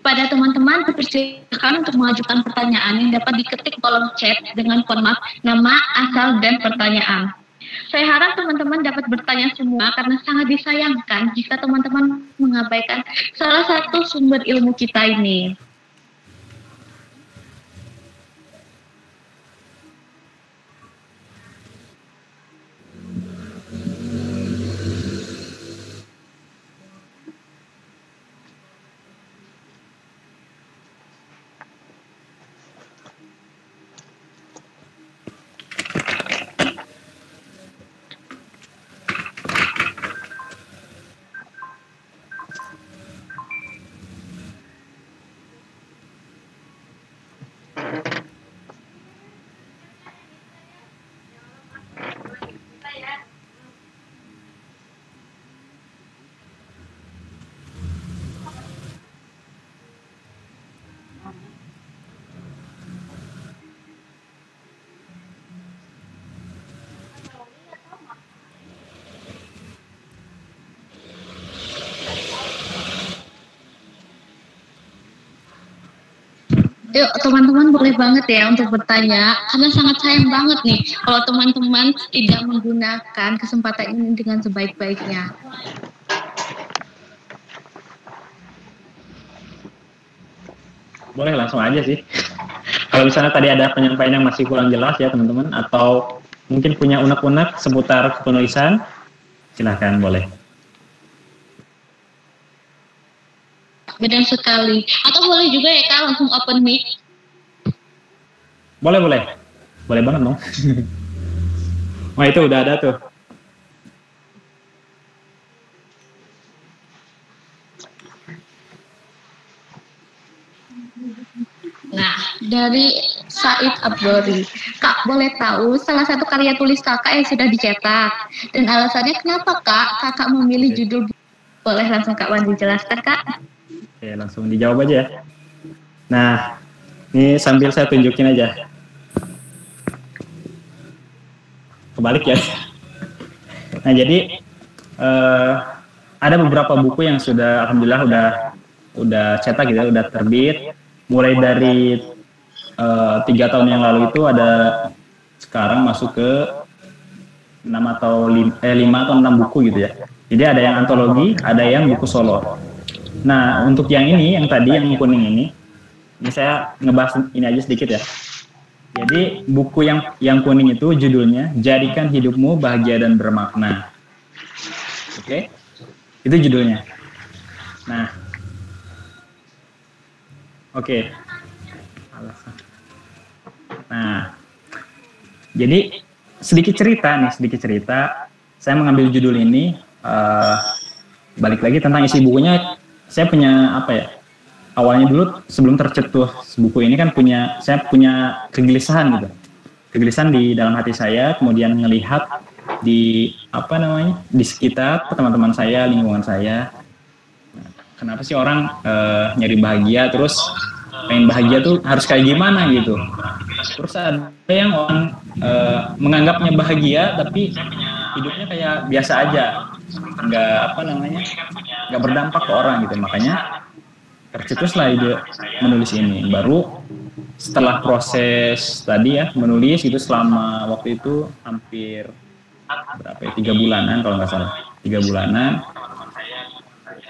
Pada teman-teman, dipersilakan untuk mengajukan pertanyaan yang dapat diketik kolom chat dengan format nama, asal, dan pertanyaan. Saya harap teman-teman dapat bertanya semua, karena sangat disayangkan jika teman-teman mengabaikan salah satu sumber ilmu kita ini. Yuk teman-teman boleh banget ya untuk bertanya, karena sangat sayang banget nih kalau teman-teman tidak menggunakan kesempatan ini dengan sebaik-baiknya. Boleh langsung aja sih. Kalau misalnya tadi ada penyampaian yang masih kurang jelas ya teman-teman, atau mungkin punya unek-unek seputar penulisan, silahkan boleh. Benar sekali. Atau boleh juga ya Kak langsung open mic. Boleh banget dong. Wah itu udah ada tuh. Nah, dari Said Abdori, Kak boleh tahu salah satu karya tulis Kakak yang sudah dicetak dan alasannya kenapa Kakak memilih judul? Boleh langsung Kak Wan dijelaskan Kak? Oke, langsung dijawab aja ya. Nah, ini sambil saya tunjukin aja. Kebalik ya. Nah, jadi ada beberapa buku yang sudah alhamdulillah udah cetak gitu ya, udah terbit. Mulai dari 3 tahun yang lalu itu ada sekarang masuk ke 5 atau 6 buku gitu ya. Jadi ada yang antologi, ada yang buku solo. Nah, untuk yang ini, yang tadi, yang kuning ini saya ngebahas ini aja sedikit ya. Jadi, buku yang kuning itu judulnya, Jadikan Hidupmu Bahagia dan Bermakna. Oke? Itu judulnya. Nah, oke. Nah, jadi sedikit cerita. Saya mengambil judul ini, balik lagi tentang isi bukunya. Saya punya apa ya? Awalnya dulu sebelum tercetus buku ini kan saya punya kegelisahan gitu. Kegelisahan di dalam hati saya, kemudian melihat di di sekitar teman-teman saya, lingkungan saya. Kenapa sih orang nyari bahagia, terus pengen bahagia tuh harus kayak gimana gitu. Terus ada yang orang menganggapnya bahagia tapi hidupnya kayak biasa aja, nggak berdampak ke orang gitu. Makanya tercetuslah ide menulis ini. Baru setelah proses tadi ya menulis itu selama waktu itu hampir 3 bulanan kalau nggak salah, 3 bulanan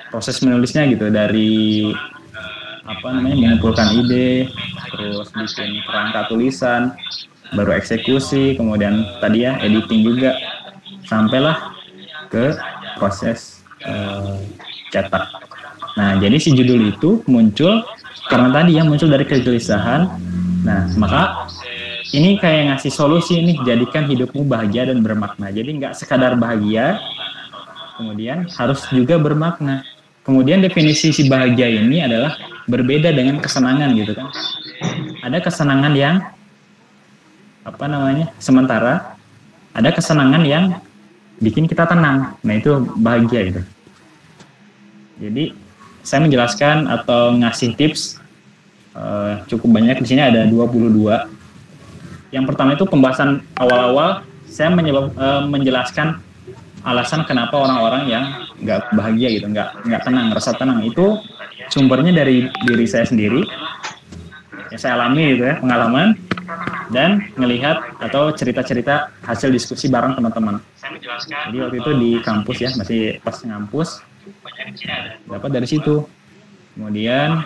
proses menulisnya gitu, dari mengumpulkan ide, terus bikin kerangka tulisan, baru eksekusi, kemudian tadi ya editing juga, sampailah ke proses cetak. Nah, jadi si judul itu muncul karena tadi yang muncul dari kegelisahan. Nah, maka ini kayak ngasih solusi nih, jadikan hidupmu bahagia dan bermakna. Jadi nggak sekadar bahagia, kemudian harus juga bermakna. Kemudian definisi si bahagia ini adalah berbeda dengan kesenangan gitu kan. Ada kesenangan yang sementara, ada kesenangan yang bikin kita tenang. Nah, itu bahagia gitu. Jadi saya menjelaskan atau ngasih tips cukup banyak. Di sini ada 22. Yang pertama itu pembahasan awal-awal, saya menjelaskan alasan kenapa orang-orang yang nggak bahagia gitu, nggak tenang, rasa tenang itu sumbernya dari diri saya sendiri, yang saya alami gitu ya, pengalaman, dan melihat atau cerita-cerita hasil diskusi bareng teman-teman. Jadi waktu itu di kampus ya, masih pas ngampus, dapat dari situ. Kemudian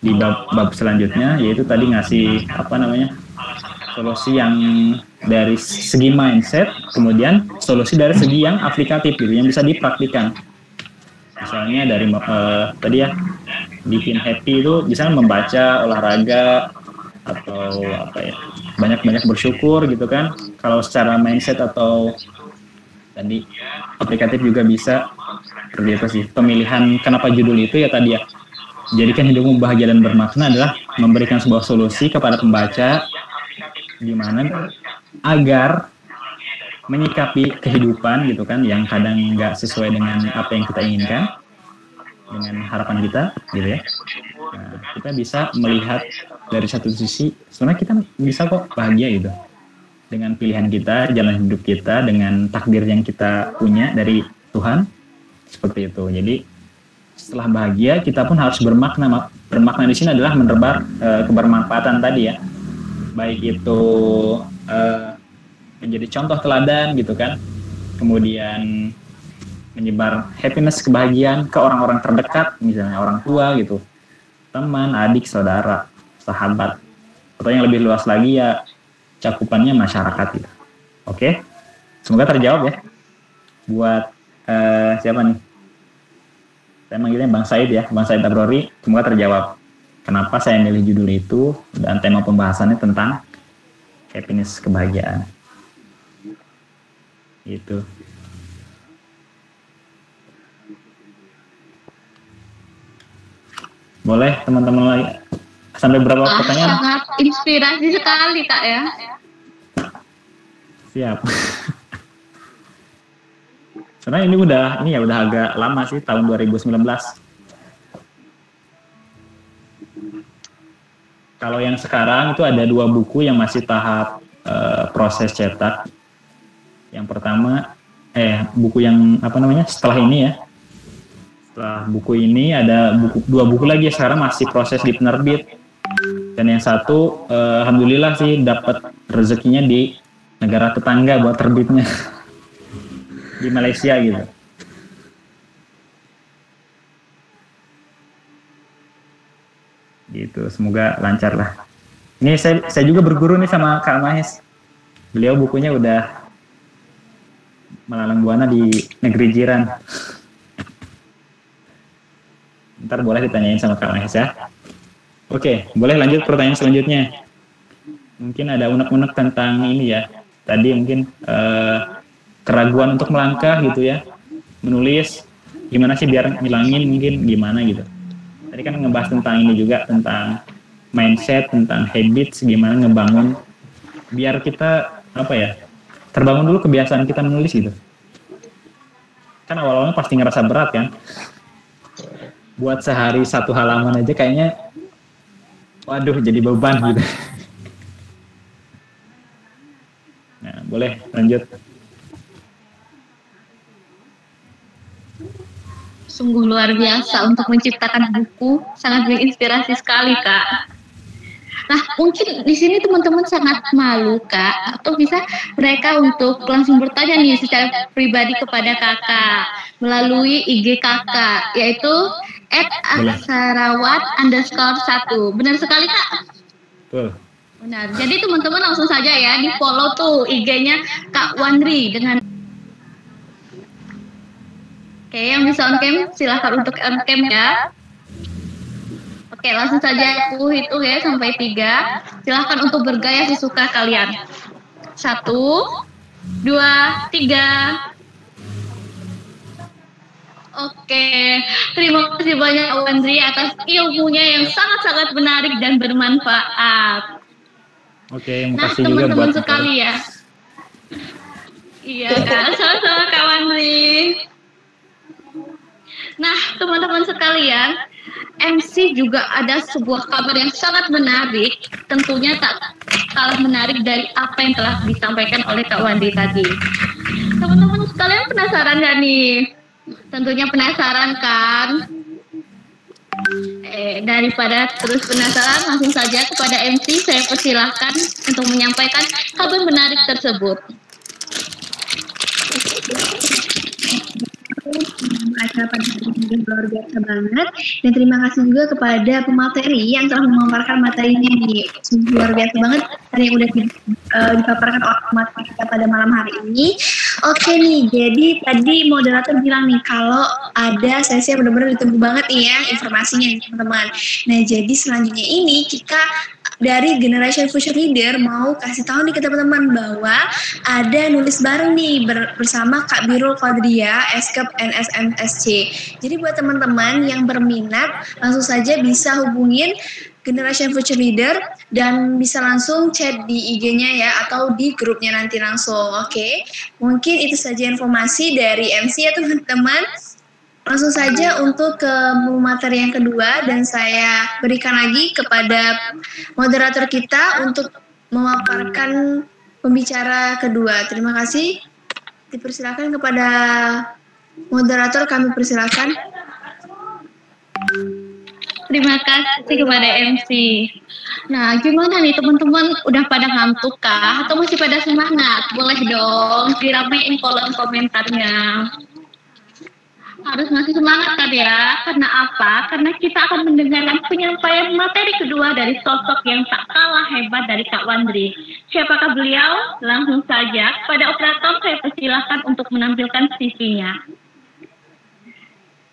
di bab selanjutnya yaitu tadi ngasih solusi yang dari segi mindset, kemudian solusi dari segi yang aplikatif gitu, yang bisa dipraktikkan. Misalnya dari tadi ya, bikin happy itu bisa membaca, olahraga, atau banyak-banyak bersyukur gitu kan. Kalau secara mindset atau tadi aplikatif juga bisa seperti itu sih. Pemilihan kenapa judul itu ya tadi ya, jadikan hidupmu bahagia dan bermakna adalah memberikan sebuah solusi kepada pembaca gimana agar menyikapi kehidupan gitu kan, yang kadang nggak sesuai dengan apa yang kita inginkan, dengan harapan kita gitu ya. Nah, kita bisa melihat dari satu sisi sebenarnya kita bisa kok bahagia gitu dengan pilihan kita, jalan hidup kita, dengan takdir yang kita punya dari Tuhan, seperti itu. Jadi setelah bahagia kita pun harus bermakna. Bermakna di sini adalah menebar kebermanfaatan tadi ya. Baik itu menjadi contoh teladan gitu kan. Kemudian menyebar happiness, kebahagiaan ke orang-orang terdekat, misalnya orang tua gitu, teman, adik, saudara, sahabat. Atau yang lebih luas lagi ya cakupannya masyarakat gitu. Oke, semoga terjawab ya. Buat siapa nih? Saya manggilnya Bang Said ya, Bang Said Abrori. Semoga terjawab kenapa saya milih judul itu dan tema pembahasannya tentang happiness, kebahagiaan. Gitu. Boleh teman-teman lagi. Sampai berapa pertanyaan? Sangat inspirasi sekali Kak ya. Siap. Sebenarnya ini udah agak lama sih, tahun 2019. Kalau yang sekarang itu ada 2 buku yang masih tahap proses cetak. Yang pertama buku yang setelah ini ya. Setelah buku ini ada 2 buku lagi sekarang masih proses di penerbit. Dan yang satu alhamdulillah sih dapat rezekinya di negara tetangga buat terbitnya. Di Malaysia gitu. Gitu, semoga lancar lah. Ini saya juga berguru nih sama Kak Mahes. Beliau bukunya udah melalang buana di negeri jiran. Ntar boleh ditanyain sama Kak Mahes ya. Oke, boleh lanjut pertanyaan selanjutnya. Mungkin ada unek-unek tentang ini ya. Tadi mungkin keraguan untuk melangkah gitu ya. Menulis gimana sih biar ngilangin mungkin gimana gitu. Tadi kan ngebahas tentang ini juga, tentang mindset, tentang habits, gimana ngebangun biar kita terbangun dulu kebiasaan kita menulis gitu. Kan awal-awalnya pasti ngerasa berat kan. Buat sehari 1 halaman aja kayaknya waduh jadi beban gitu. Nah, boleh lanjut. Sungguh luar biasa untuk menciptakan buku, sangat menginspirasi sekali Kak. Nah, mungkin di sini teman-teman sangat malu Kak, atau bisa mereka untuk langsung bertanya nih secara pribadi kepada Kakak melalui IG Kakak, yaitu @aksarawat_1. Benar sekali Kak? Betul. Benar. Jadi teman-teman langsung saja ya di follow tuh IG-nya Kak Wandri dengan. Oke, yang bisa on cam silahkan untuk on cam ya. Oke, langsung saja aku hitung ya sampai 3. Silahkan untuk bergaya sesuka kalian. 1, 2, 3. Oke, terima kasih banyak Wandri atas ilmunya yang sangat-sangat menarik dan bermanfaat. Oke, makasih nah, juga teman-teman buat sekali ya. Iya Kak, sama-sama Kak Wandri. Nah, teman-teman sekalian, MC juga ada sebuah kabar yang sangat menarik, tentunya tak kalah menarik dari apa yang telah disampaikan oleh Kak Wandri tadi. Teman-teman sekalian penasaran nggak nih? Tentunya penasaran kan? Daripada terus penasaran, langsung saja kepada MC saya persilahkan untuk menyampaikan kabar menarik tersebut. Acara pada hari ini luar biasa banget, dan terima kasih juga kepada pemateri yang telah memaparkan materinya nih. Sungguh luar biasa banget hari yang udah dipaparkan oleh pemateri kita pada malam hari ini. Oke nih, jadi tadi moderator bilang nih kalau ada sesi yang benar-benar ditunggu banget nih ya informasinya nih teman-teman. Nah, jadi selanjutnya ini kita dari Generation Future Leader mau kasih tahu nih ke teman-teman bahwa ada nulis bareng nih bersama Kak Birul Qadria, Eskep NSMSC. Jadi buat teman-teman yang berminat langsung saja bisa hubungin Generation Future Leader dan bisa langsung chat di IG-nya ya atau di grupnya nanti langsung. Oke. Mungkin itu saja informasi dari MC ya teman-teman. Langsung saja untuk ke materi yang kedua dan saya berikan lagi kepada moderator kita untuk memaparkan pembicara kedua. Terima kasih. Dipersilakan kepada moderator, kami persilakan. Terima kasih kepada MC. Nah, gimana nih teman-teman? Udah pada ngantuk kah? Atau masih pada semangat? Boleh dong diramein kolom komentarnya. Harus masih semangat kan ya? Karena apa? Karena kita akan mendengarkan penyampaian materi kedua dari sosok yang tak kalah hebat dari Kak Wandri. Siapakah beliau? Langsung saja pada operator saya persilahkan untuk menampilkan CV-nya.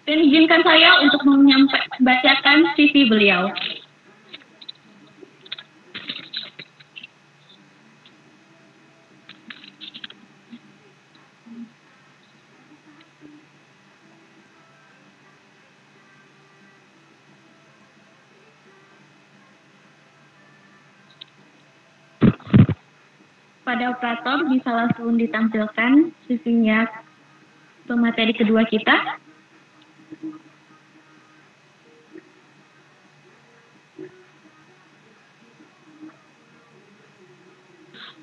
Dan izinkan saya untuk membacakan CV beliau. Pada operator bisa langsung ditampilkan CV-nya pemateri kedua kita.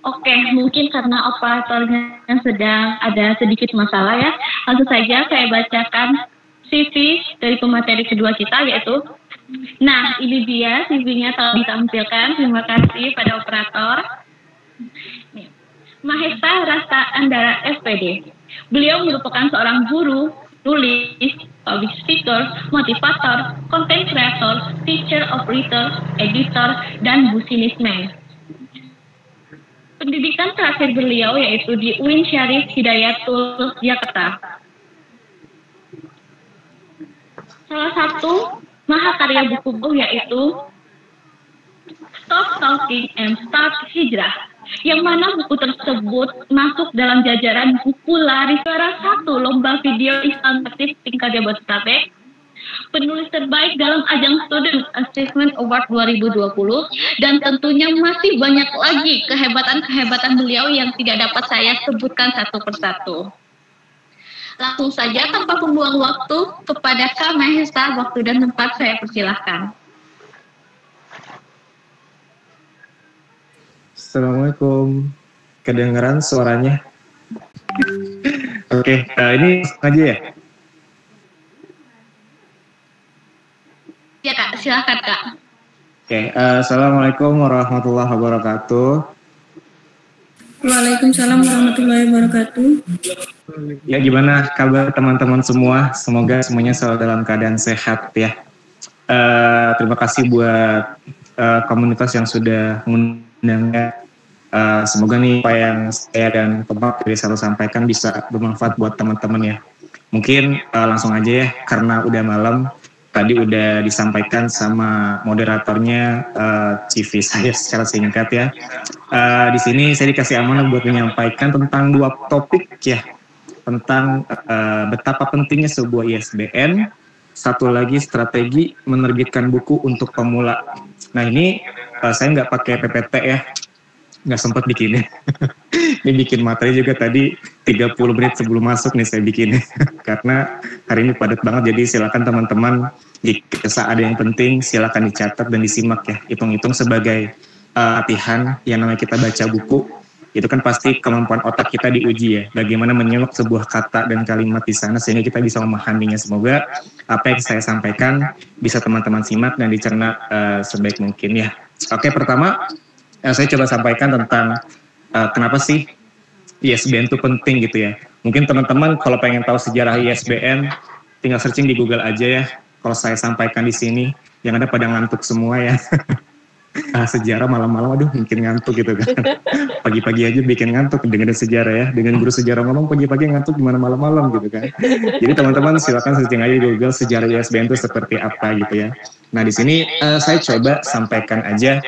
Oke, mungkin karena operatornya sedang ada sedikit masalah ya. Langsung saja saya bacakan CV dari pemateri kedua kita yaitu. Nah, ini dia CV-nya telah ditampilkan. Terima kasih pada operator. Mahesa Rasta Andara SPD. Beliau merupakan seorang guru, tulis, public speaker, motivator, content creator, teacher operator, editor, dan businessman. Pendidikan terakhir beliau yaitu di UIN Syarif Hidayatul Jakarta. Salah satu mahakarya buku beliau yaitu Stop Talking and Start Hijrah, yang mana buku tersebut masuk dalam jajaran buku laris juara 1 lomba video Islam aktif tingkat Jabodetabek, penulis terbaik dalam ajang Student Achievement Award 2020, dan tentunya masih banyak lagi kehebatan-kehebatan beliau yang tidak dapat saya sebutkan satu persatu. Langsung saja tanpa membuang waktu kepada Kak Mahesa, waktu dan tempat saya persilahkan. Assalamualaikum. Kedengaran suaranya? Oke, ini aja ya? Ya Kak, silakan Kak. Oke, Assalamualaikum warahmatullahi wabarakatuh. Waalaikumsalam warahmatullahi wabarakatuh. Ya, gimana kabar teman-teman semua? Semoga semuanya selalu dalam keadaan sehat ya. Terima kasih buat komunitas yang sudah mengundangnya. Semoga nih apa yang saya dan Pak Tri selalu sampaikan bisa bermanfaat buat teman-teman ya. Mungkin langsung aja ya, karena udah malam. Tadi udah disampaikan sama moderatornya CV saya secara singkat ya. Di sini saya dikasih amanah buat menyampaikan tentang 2 topik ya, tentang betapa pentingnya sebuah ISBN, satu lagi strategi menerbitkan buku untuk pemula. Nah ini saya nggak pakai PPT ya, nggak sempat bikinnya. Ini bikin materi juga tadi 30 menit sebelum masuk nih saya bikinnya. Karena hari ini padat banget, jadi silakan teman-teman jika ada yang penting silakan dicatat dan disimak ya. Hitung-hitung sebagai latihan yang namanya kita baca buku, itu kan pasti kemampuan otak kita diuji ya. Bagaimana menyimak sebuah kata dan kalimat di sana sehingga kita bisa memahaminya. Semoga apa yang saya sampaikan bisa teman-teman simak dan dicerna sebaik mungkin ya. Oke, pertama saya coba sampaikan tentang kenapa sih ISBN itu penting gitu ya. Mungkin teman-teman kalau pengen tahu sejarah ISBN tinggal searching di Google aja ya. Kalau saya sampaikan di sini yang ada pada ngantuk semua ya. Sejarah malam-malam aduh mungkin ngantuk gitu kan. Pagi-pagi aja bikin ngantuk dengan sejarah ya. Dengan guru sejarah ngomong pagi-pagi ngantuk gimana malam-malam gitu kan. Jadi teman-teman silakan searching aja di Google sejarah ISBN itu seperti apa gitu ya. Nah di sini saya coba sampaikan aja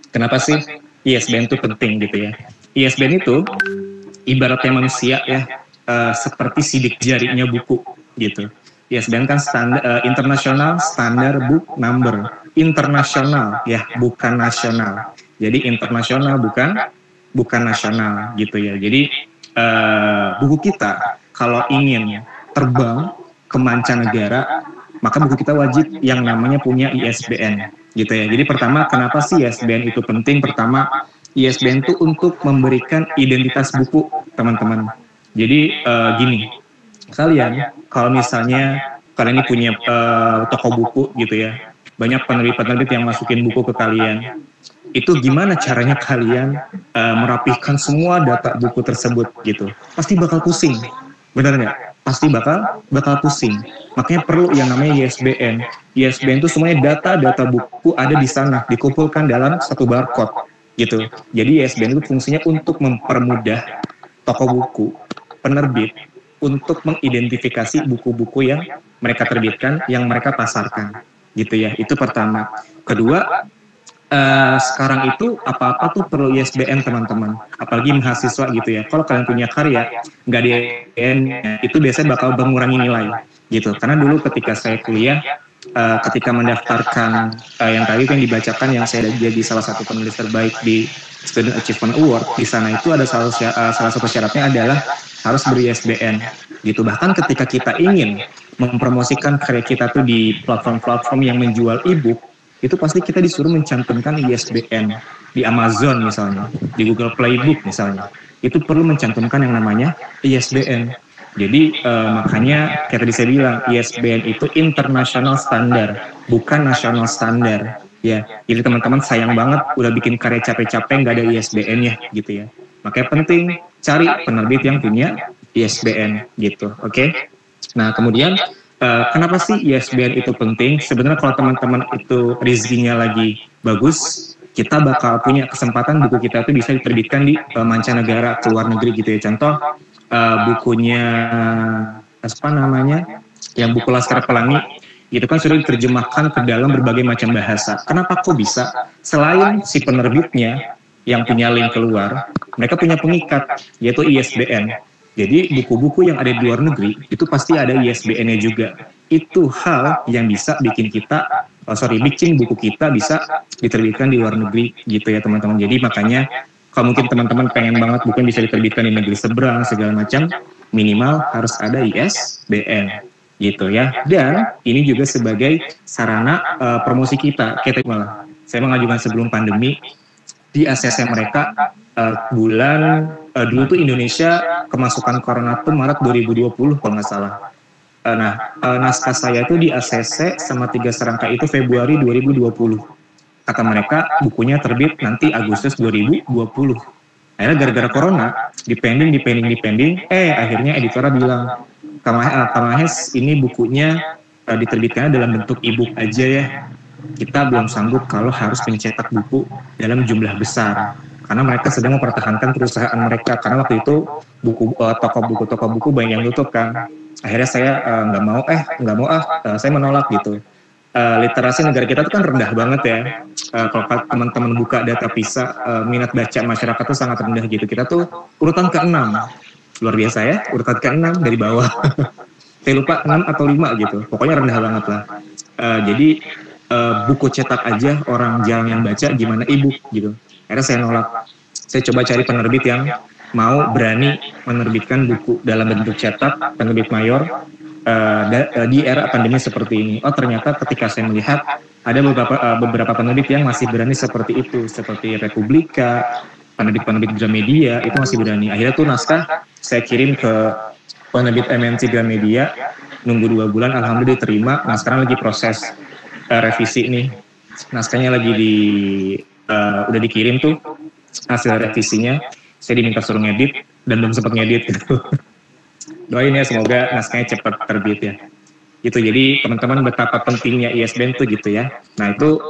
kenapa sih ISBN itu penting gitu ya. ISBN itu ibaratnya manusia ya, seperti sidik jarinya buku gitu. ISBN kan international standard book number, internasional ya, bukan nasional. Jadi internasional bukan nasional gitu ya. Jadi buku kita kalau ingin terbang ke mancanegara, maka buku kita wajib yang namanya punya ISBN gitu ya. Jadi pertama kenapa sih ISBN itu penting? Pertama ISBN itu untuk memberikan identitas buku teman-teman. Jadi gini, kalian kalau misalnya kalian ini punya toko buku gitu ya, banyak penerbit-penerbit yang masukin buku ke kalian. Itu gimana caranya kalian merapihkan semua data buku tersebut gitu? Pasti bakal pusing, benar nggak? Pasti bakal pusing. Makanya perlu yang namanya ISBN. ISBN itu semuanya data buku ada di sana, dikumpulkan dalam satu barcode gitu. Jadi ISBN itu fungsinya untuk mempermudah toko buku, penerbit untuk mengidentifikasi buku-buku yang mereka terbitkan, yang mereka pasarkan gitu ya. Itu pertama. Kedua, sekarang itu apa-apa tuh perlu ISBN teman-teman, apalagi mahasiswa gitu ya. Kalau kalian punya karya nggak di ISBN, itu biasanya bakal mengurangi nilai gitu. Karena dulu ketika saya kuliah, ketika mendaftarkan yang tadi yang dibacakan, yang saya jadi salah satu penulis terbaik di Student Achievement Award, di sana itu ada salah satu syaratnya adalah harus ber-ISBN gitu. Bahkan ketika kita ingin mempromosikan karya kita tuh di platform-platform yang menjual e-book, itu pasti kita disuruh mencantumkan ISBN. Di Amazon misalnya, di Google Playbook misalnya, itu perlu mencantumkan yang namanya ISBN. Jadi makanya kayak tadi saya bilang, ISBN itu international standar, bukan national standar ya. Jadi teman-teman sayang banget udah bikin karya capek-capek nggak ada ISBN-nya gitu ya. Makanya penting cari penerbit yang punya ISBN gitu, oke? Nah kemudian kenapa sih ISBN itu penting? Sebenarnya kalau teman-teman itu rezekinya lagi bagus, kita bakal punya kesempatan buku kita itu bisa diterbitkan di mancanegara, ke luar negeri gitu ya. Contoh bukunya apa namanya, yang buku Laskar Pelangi itu kan sudah diterjemahkan ke dalam berbagai macam bahasa. Kenapa kok bisa? Selain si penerbitnya yang punya link keluar, mereka punya pengikat yaitu ISBN. Jadi buku-buku yang ada di luar negeri itu pasti ada ISBN-nya juga. Itu hal yang bisa bikin kita, bikin buku kita bisa diterbitkan di luar negeri gitu ya teman-teman. Jadi makanya kalau mungkin teman-teman pengen banget buku bisa diterbitkan di negeri seberang segala macam, minimal harus ada ISBN gitu ya. Dan ini juga sebagai sarana promosi kita. Kayak malah saya mengajukan sebelum pandemi di ACC mereka bulan dulu tuh Indonesia kemasukan corona tuh Maret 2020 kalau nggak salah. Naskah saya itu di ACC sama 3 serangka itu Februari 2020. Kata mereka bukunya terbit nanti Agustus 2020. Akhirnya gara-gara corona dipending. Akhirnya editornya bilang, Kang Mahes ini bukunya diterbitkan dalam bentuk e-book aja ya. Kita belum sanggup kalau harus mencetak buku dalam jumlah besar. Karena mereka sedang mempertahankan perusahaan mereka. Karena waktu itu toko buku banyak yang tutup kan. Akhirnya saya saya menolak gitu. Literasi negara kita itu kan rendah banget ya. Kalau teman-teman buka data PISA, minat baca masyarakat itu sangat rendah gitu. Kita tuh urutan ke-6. Luar biasa ya, urutan ke-6 dari bawah. Saya lupa 6 atau 5 gitu. Pokoknya rendah banget lah. Jadi buku cetak aja orang jarang yang baca, gimana e-book gitu. Akhirnya saya nolak. Saya coba cari penerbit yang mau berani menerbitkan buku dalam bentuk cetak, penerbit mayor di era pandemi seperti ini. Oh ternyata ketika saya melihat ada beberapa penerbit yang masih berani seperti itu, seperti Republika, penerbit Gramedia itu masih berani. Akhirnya tuh naskah saya kirim ke penerbit MNC Gramedia, nunggu 2 bulan, alhamdulillah diterima. Nah sekarang lagi proses revisi nih, naskahnya lagi udah dikirim tuh hasil revisinya. Saya diminta suruh ngedit dan belum sempat ngedit gitu. Doain ya semoga naskahnya cepat terbit ya. Gitu. Jadi teman-teman betapa pentingnya ISBN tuh gitu ya. Nah itu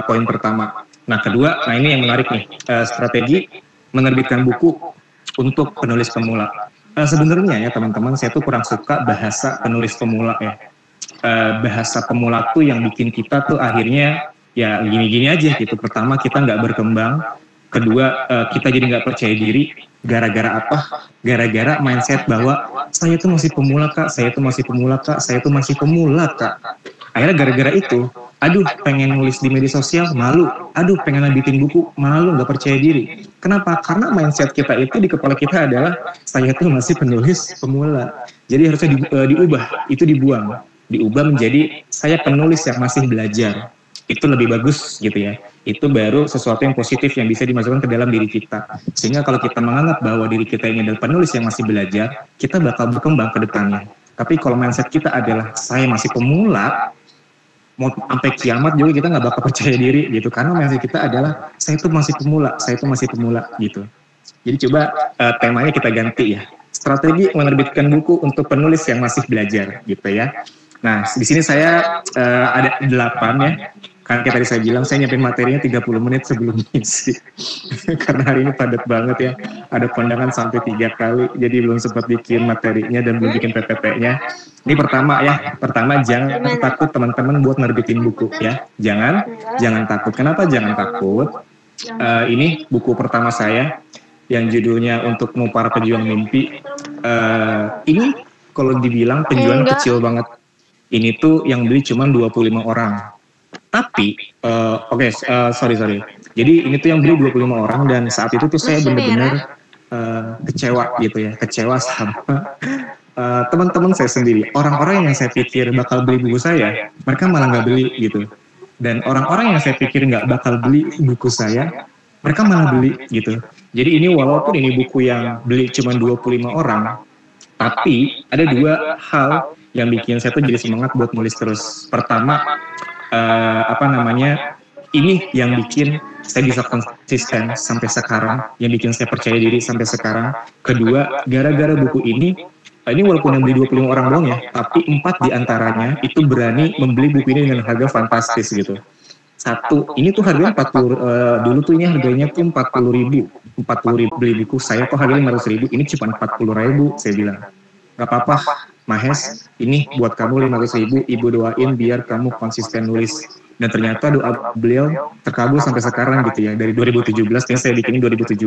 poin pertama. Nah kedua, nah ini yang menarik nih, strategi menerbitkan buku untuk penulis pemula. Sebenarnya ya teman-teman, saya tuh kurang suka bahasa penulis pemula ya. Bahasa pemula tuh yang bikin kita tuh akhirnya ya gini-gini aja gitu. Pertama kita nggak berkembang, kedua kita jadi nggak percaya diri. Gara-gara apa? Gara-gara mindset bahwa saya tuh masih pemula kak, saya tuh masih pemula kak. Akhirnya gara-gara itu, aduh pengen nulis di media sosial malu, aduh pengen bikin buku malu, nggak percaya diri. Kenapa? Karena mindset kita itu di kepala kita adalah saya tuh masih penulis pemula. Jadi harusnya diubah, itu diubah menjadi saya penulis yang masih belajar. Itu lebih bagus gitu ya. Itu baru sesuatu yang positif yang bisa dimasukkan ke dalam diri kita. Sehingga kalau kita menganggap bahwa diri kita ini adalah penulis yang masih belajar, kita bakal berkembang ke depannya. Tapi kalau mindset kita adalah saya masih pemula, mau sampai kiamat juga kita nggak bakal percaya diri gitu, karena mindset kita adalah saya itu masih pemula gitu. Jadi coba temanya kita ganti ya, strategi menerbitkan buku untuk penulis yang masih belajar gitu ya. Nah di sini saya ada 8 ya. Kan kayak tadi saya bilang, saya nyiapin materinya 30 menit sebelum ngisi. Karena hari ini padat banget ya. Ada kondangan sampai 3 kali, jadi belum sempat bikin materinya dan belum bikin PPT-nya. Ini pertama ya, jangan takut teman-teman buat nerbitin buku ya. Jangan takut. Kenapa jangan takut? Ini buku pertama saya, yang judulnya Untuk Para Pejuang Mimpi. Ini kalau dibilang penjualan kecil banget. Ini tuh yang beli cuma 25 orang. Tapi, sorry. Jadi ini tuh yang beli 25 orang dan saat itu tuh saya benar-benar kecewa gitu ya. Kecewa sama teman-teman saya sendiri. Orang-orang yang saya pikir bakal beli buku saya, mereka malah nggak beli gitu. Dan orang-orang yang saya pikir nggak bakal beli buku saya, mereka malah beli gitu. Jadi ini walaupun ini buku yang beli cuma 25 orang, tapi ada 2 hal yang bikin saya tuh jadi semangat buat nulis terus. Pertama, ini yang bikin saya bisa konsisten sampai sekarang, yang bikin saya percaya diri sampai sekarang. Kedua, gara-gara buku ini walaupun yang beli 25 orang doang ya, tapi 4 diantaranya itu berani membeli buku ini dengan harga fantastis gitu. Satu, ini tuh harganya 40, dulu tuh ini harganya tuh 40.000 beli buku, saya kok harganya 500.000, ini cuma 40.000, saya bilang. Gak apa-apa, Mahes, ini buat kamu 500.000, ibu doain biar kamu konsisten nulis. Dan ternyata doa beliau terkabul sampai sekarang gitu ya. Dari 2017, saya bikin 2017,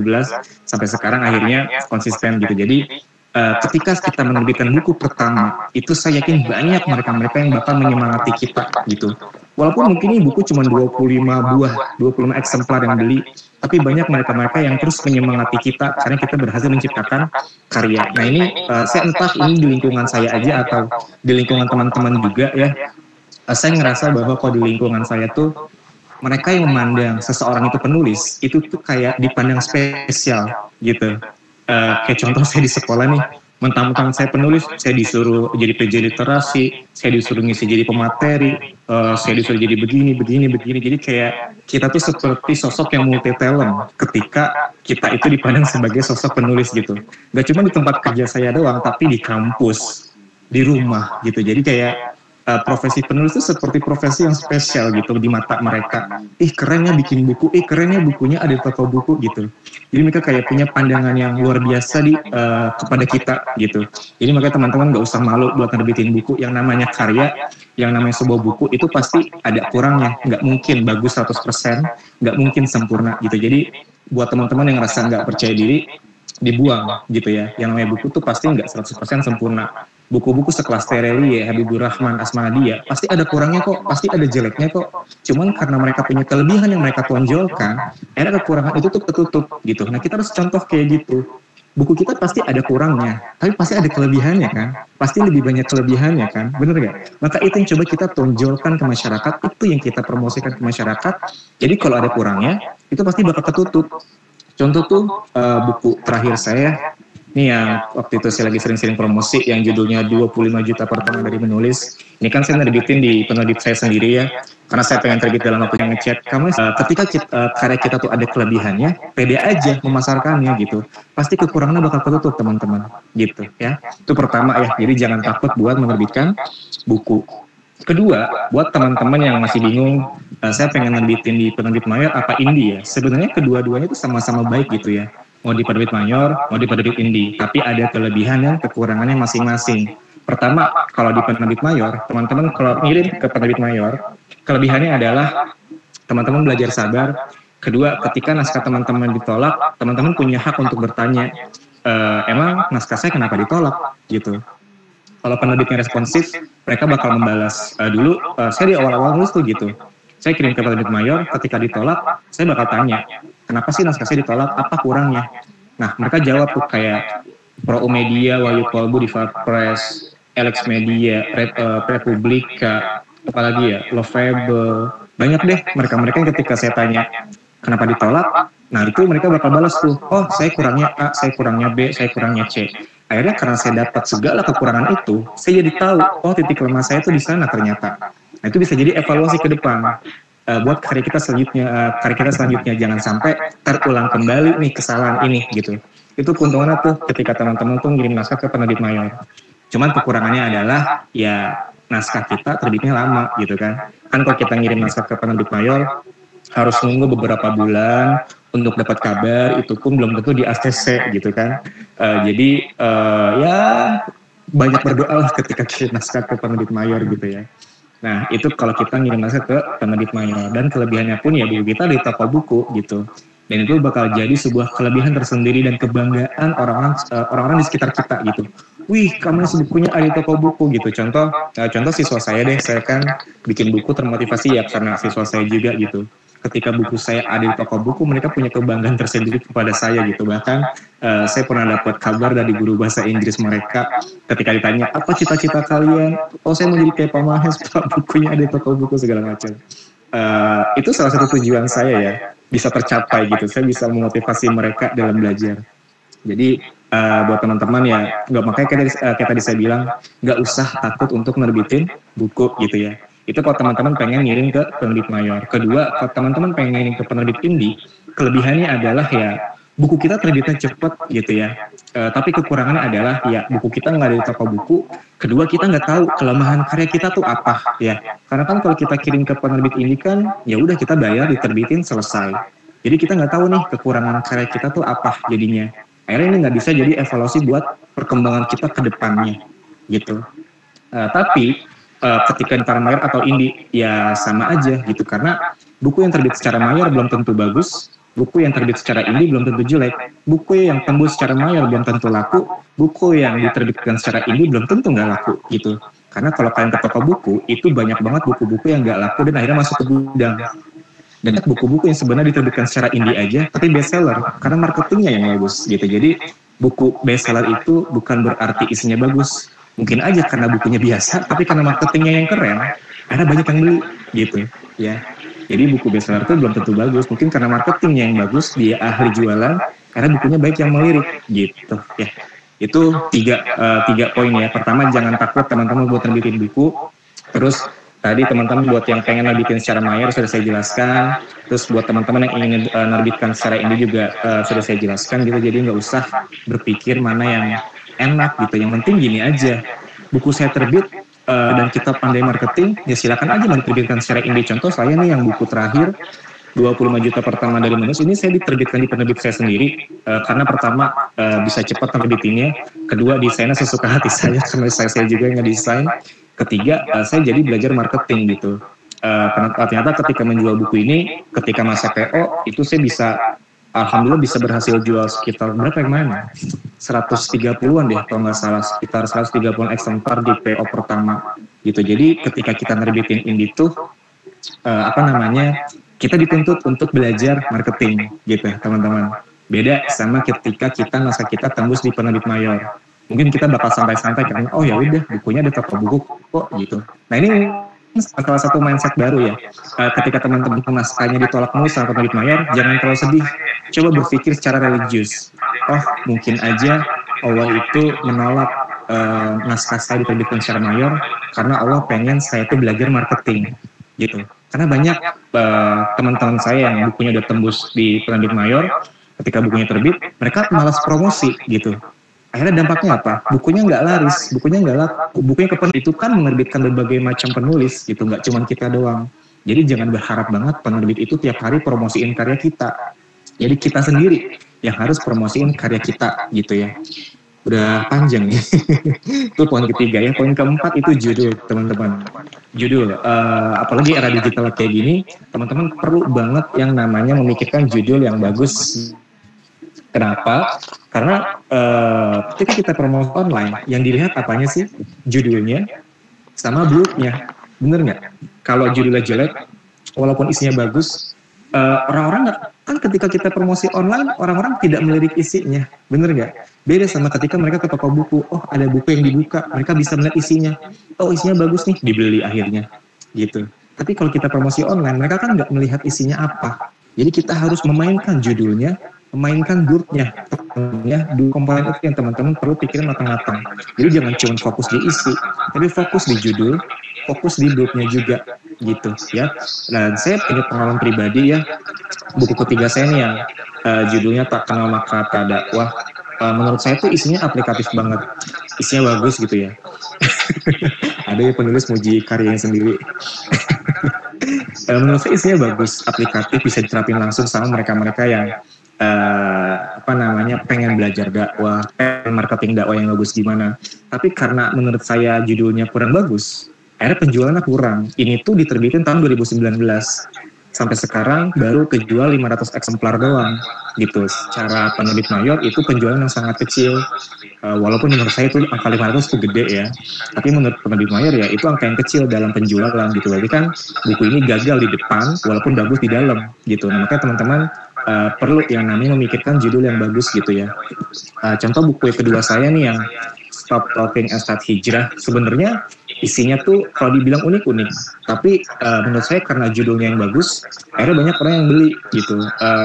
sampai sekarang akhirnya konsisten gitu. Jadi ketika kita menerbitkan buku pertama, itu saya yakin banyak mereka-mereka yang bakal menyemangati kita gitu. Walaupun mungkin ini buku cuma 25 eksemplar yang beli, tapi banyak mereka-mereka yang terus menyemangati kita karena kita berhasil menciptakan karya. Nah ini saya entah ini di lingkungan saya aja atau di lingkungan teman-teman juga ya, saya ngerasa bahwa kalau di lingkungan saya tuh mereka yang memandang seseorang itu penulis itu tuh kayak dipandang spesial gitu. Kayak contoh saya di sekolah nih, mentang-mentang saya penulis, saya disuruh jadi PJ literasi, saya disuruh ngisi jadi pemateri, saya disuruh jadi begini. Jadi kayak kita tuh seperti sosok yang multi talent ketika kita itu dipandang sebagai sosok penulis gitu. Gak cuma di tempat kerja saya doang, tapi di kampus, di rumah gitu. Jadi kayak profesi penulis itu seperti profesi yang spesial gitu di mata mereka. Kerennya bikin buku, kerennya bukunya ada di toko buku gitu. Jadi mereka kayak punya pandangan yang luar biasa kepada kita gitu. Jadi makanya teman-teman gak usah malu buat nerbitin buku. Yang namanya karya, yang namanya sebuah buku itu pasti ada kurangnya. Gak mungkin bagus 100%, gak mungkin sempurna gitu. Jadi buat teman-teman yang ngerasa gak percaya diri, dibuang gitu ya. Yang namanya buku tuh pasti gak 100% sempurna. Buku-buku sekelas Terelie, Habibur Rahman, Asmadia, pasti ada kurangnya kok, pasti ada jeleknya kok. Cuman karena mereka punya kelebihan yang mereka tonjolkan, akhirnya kekurangan itu tuh ketutup gitu. Nah kita harus contoh kayak gitu. Buku kita pasti ada kurangnya, tapi pasti ada kelebihannya kan. Pasti lebih banyak kelebihannya kan, bener gak? Maka itu yang coba kita tonjolkan ke masyarakat, itu yang kita promosikan ke masyarakat. Jadi kalau ada kurangnya, itu pasti bakal ketutup. Contoh tuh buku terakhir saya, ini yang waktu itu saya lagi sering-sering promosi yang judulnya 25 juta pertama dari menulis. Ini kan saya nerbitin di penerbit saya sendiri ya. Karena saya pengen terbit dalam waktu yang ngechat. Ketika karya kita tuh ada kelebihannya, pede aja memasarkannya gitu. Pasti kekurangannya bakal ketutup teman-teman gitu ya. Itu pertama ya. Jadi jangan takut buat menerbitkan buku. Kedua, buat teman-teman yang masih bingung, saya pengen nerbitin di penerbit mayor apa indie ya. Sebenarnya kedua-duanya itu sama-sama baik gitu ya. Mau di penerbit mayor, mau di penerbit indie, tapi ada kelebihan dan kekurangannya masing-masing. Pertama, kalau di penerbit mayor, teman-teman kalau ngirim ke penerbit mayor, kelebihannya adalah teman-teman belajar sabar. Kedua, ketika naskah teman-teman ditolak, teman-teman punya hak untuk bertanya, emang naskah saya kenapa ditolak gitu. Kalau penerbitnya responsif, mereka bakal membalas. Dulu, saya di awal-awal nulis tuh gitu. Saya kirim ke penerbit mayor, ketika ditolak, saya bakal tanya, kenapa sih naskah saya ditolak, apa kurangnya? Nah, mereka jawab tuh kayak Pro Media, Wahyu Kolbu, Diva Press, Alex Media, Republika, apalagi ya, Lovable, banyak deh mereka-mereka yang ketika saya tanya, kenapa ditolak? Nah, itu mereka bakal balas tuh, oh saya kurangnya A, saya kurangnya B, saya kurangnya C. Akhirnya karena saya dapat segala kekurangan itu, saya jadi tahu, oh titik lemah saya tuh di sana ternyata. Nah itu bisa jadi evaluasi ke depan buat karya kita selanjutnya jangan sampai terulang kembali nih kesalahan ini gitu. Itu keuntungannya tuh ketika teman-teman tuh ngirim naskah ke penerbit mayor. Cuman kekurangannya adalah ya naskah kita terbitnya lama gitu kan. Kan kalau kita ngirim naskah ke penerbit mayor harus nunggu beberapa bulan untuk dapat kabar, itu pun belum tentu di ACC gitu kan. Jadi ya banyak berdoa lah ketika kirim naskah ke penerbit mayor gitu ya. Nah itu kalau kita ngirim naskah ke penerbit mayor, dan kelebihannya pun ya buku kita di toko buku gitu. Dan itu bakal jadi sebuah kelebihan tersendiri dan kebanggaan orang-orang di sekitar kita gitu. Wih, kamu bukunya ada di toko buku gitu. Contoh siswa saya deh, saya kan bikin buku termotivasi ya karena siswa saya juga gitu. Ketika buku saya ada di toko buku, mereka punya kebanggaan tersendiri kepada saya gitu. Bahkan saya pernah dapat kabar dari guru bahasa Inggris mereka ketika ditanya, apa cita-cita kalian? Oh, saya mau jadi kayak Pak Mahes, Pak, bukunya ada di toko buku segala macam. Itu salah satu tujuan saya ya, bisa tercapai gitu. Saya bisa memotivasi mereka dalam belajar. Jadi buat teman-teman ya, makanya kayak tadi saya bilang, nggak usah takut untuk nerbitin buku gitu ya. Itu kalau teman-teman pengen ngirim ke penerbit mayor. Kedua, kalau teman-teman pengen ngirim ke penerbit indie, kelebihannya adalah ya buku kita terbitnya cepat gitu ya. Tapi kekurangannya adalah ya buku kita nggak ada di toko buku. Kedua, kita nggak tahu kelemahan karya kita tuh apa ya. Karena kan kalau kita kirim ke penerbit indie kan ya udah kita bayar, diterbitin, selesai. Jadi kita nggak tahu nih kekurangan karya kita tuh apa jadinya. Akhirnya ini nggak bisa jadi evaluasi buat perkembangan kita ke depannya gitu. Tapi ketika antara mayor atau indie ya sama aja gitu, karena buku yang terbit secara mayor belum tentu bagus, buku yang terbit secara indie belum tentu jelek, buku yang tembus secara mayor belum tentu laku, buku yang diterbitkan secara indie belum tentu nggak laku gitu. Karena kalau kalian ke toko buku itu banyak banget buku-buku yang nggak laku dan akhirnya masuk ke gudang. Dan buku-buku yang sebenarnya diterbitkan secara indie aja tapi bestseller karena marketingnya yang bagus gitu. Jadi buku bestseller itu bukan berarti isinya bagus. Mungkin aja karena bukunya biasa, tapi karena marketingnya yang keren, karena banyak yang beli gitu ya. Jadi buku bestseller itu belum tentu bagus, mungkin karena marketingnya yang bagus, dia ahli jualan, karena bukunya baik yang melirik gitu ya. Itu tiga poin ya. Pertama, jangan takut teman-teman buat nerbitin buku. Terus tadi teman-teman buat yang pengen nerbitin secara mayor sudah saya jelaskan. Terus buat teman-teman yang ingin nerbitkan secara indie juga sudah saya jelaskan gitu. Jadi nggak usah berpikir mana yang enak gitu, yang penting gini aja, buku saya terbit dan kita pandai marketing, ya silakan aja mau diterbitkan secara indie. Contoh saya nih yang buku terakhir 25 juta pertama dari Manus ini saya diterbitkan di penerbit saya sendiri karena pertama bisa cepat terbitinnya, kedua desainnya sesuka hati saya karena saya juga yang ngedesain, ketiga saya jadi belajar marketing gitu. Ternyata ketika menjual buku ini, ketika masa PO itu saya bisa alhamdulillah bisa berhasil jual sekitar berapa yang mana? 130-an deh kalau nggak salah, sekitar 130-an eksemplar di PO pertama gitu. Jadi ketika kita nerbitin indie tuh kita dituntut untuk belajar marketing gitu teman-teman. Beda sama ketika naskah kita tembus di penerbit mayor. Mungkin kita bakal santai-santai karena oh ya udah bukunya ada toko buku kok gitu. Nah ini salah satu mindset baru ya. Ketika teman-teman naskahnya ditolak nulis sama penerbit mayor, jangan terlalu sedih. Coba berpikir secara religius. Oh, mungkin aja Allah itu menolak naskah saya diterbitkan secara mayor karena Allah pengen saya itu belajar marketing gitu. Karena banyak teman-teman saya yang bukunya udah tembus di penerbit mayor, ketika bukunya terbit, mereka malas promosi gitu. Akhirnya dampaknya apa? Bukunya nggak laris, bukunya nggak laku. Bukunya itu kan menerbitkan berbagai macam penulis gitu, nggak cuma kita doang. Jadi jangan berharap banget penerbit itu tiap hari promosiin karya kita. Jadi kita sendiri yang harus promosiin karya kita gitu ya. Udah panjang nih. Itu poin ketiga ya. Poin keempat itu judul teman-teman. Judul. Apalagi era digital kayak gini, teman-teman perlu banget yang namanya memikirkan judul yang bagus. Kenapa? Karena ketika kita promosi online, yang dilihat apanya sih? Judulnya sama blurb-nya. Bener nggak? Kalau judulnya jelek, walaupun isinya bagus, orang-orang nggak, kan ketika kita promosi online, orang-orang tidak melirik isinya. Bener nggak? Beda sama ketika mereka ke toko buku, oh ada buku yang dibuka, mereka bisa melihat isinya. Oh isinya bagus nih, dibeli akhirnya. Gitu. Tapi kalau kita promosi online, mereka kan nggak melihat isinya apa. Jadi kita harus memainkan judulnya mainkan dua-nya, dua komponen itu yang teman-teman perlu pikirin matang-matang. Jadi jangan cuma fokus di isi, tapi fokus di judul, fokus di dua-nya juga, gitu ya. Dan saya punya pengalaman pribadi ya, buku ketiga saya nih yang judulnya Tak Kenal Maka Tak Dakwah. Menurut saya tuh isinya aplikatif banget, isinya bagus gitu ya. Ada yang penulis muji karyanya sendiri. Menurut saya isinya bagus, aplikatif, bisa diterapin langsung sama mereka-mereka yang pengen belajar dakwah, pengen marketing dakwah yang bagus gimana. Tapi karena menurut saya judulnya kurang bagus, akhirnya penjualannya kurang. Ini tuh diterbitin tahun 2019. Sampai sekarang baru kejual 500 eksemplar doang gitu. Secara penerbit mayor itu penjualan yang sangat kecil. Walaupun menurut saya itu angka 500 itu gede ya. Tapi menurut penerbit mayor ya itu angka yang kecil dalam penjualan gitu. Berarti kan buku ini gagal di depan walaupun bagus di dalam gitu. Nah, makanya teman-teman perlu yang namanya memikirkan judul yang bagus gitu ya. Contoh buku kedua saya nih yang Stop Talking and Start Hijrah, sebenarnya isinya tuh kalau dibilang unik-unik, tapi menurut saya karena judulnya yang bagus, akhirnya banyak orang yang beli gitu.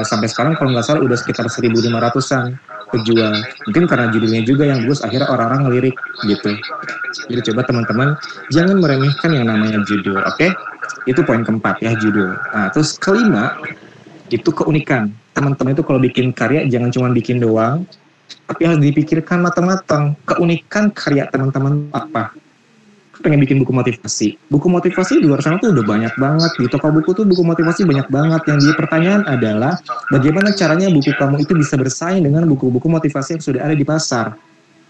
Sampai sekarang kalau nggak salah udah sekitar 1.500-an kejual. Mungkin karena judulnya juga yang bagus, akhirnya orang-orang ngelirik gitu. Jadi coba teman-teman jangan meremehkan yang namanya judul, oke? Itu poin keempat ya, judul. Nah, terus kelima itu keunikan. Teman-teman itu kalau bikin karya jangan cuma bikin doang, tapi harus dipikirkan matang-matang. Keunikan karya teman-teman apa? Pengen bikin buku motivasi. Buku motivasi di luar sana tuh udah banyak banget. Di toko buku tuh buku motivasi banyak banget. Yang jadi pertanyaan adalah bagaimana caranya buku kamu itu bisa bersaing dengan buku-buku motivasi yang sudah ada di pasar.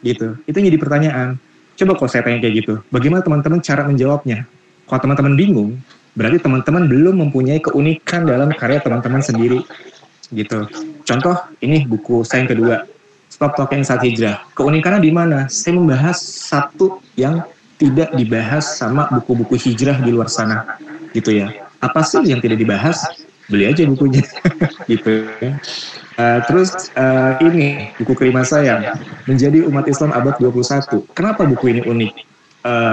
Gitu. Itu yang jadi pertanyaan. Coba kalau saya tanya kayak gitu, bagaimana teman-teman cara menjawabnya? Kalau teman-teman bingung, berarti teman-teman belum mempunyai keunikan dalam karya teman-teman sendiri. Gitu. Contoh, ini buku saya yang kedua, Stop Talking Start Hijrah. Keunikannya di mana? Saya membahas satu yang tidak dibahas sama buku-buku hijrah di luar sana, gitu ya. Apa sih yang tidak dibahas? Beli aja bukunya, gitu ya. Terus ini buku kelima saya, Menjadi Umat Islam Abad 21. Kenapa buku ini unik?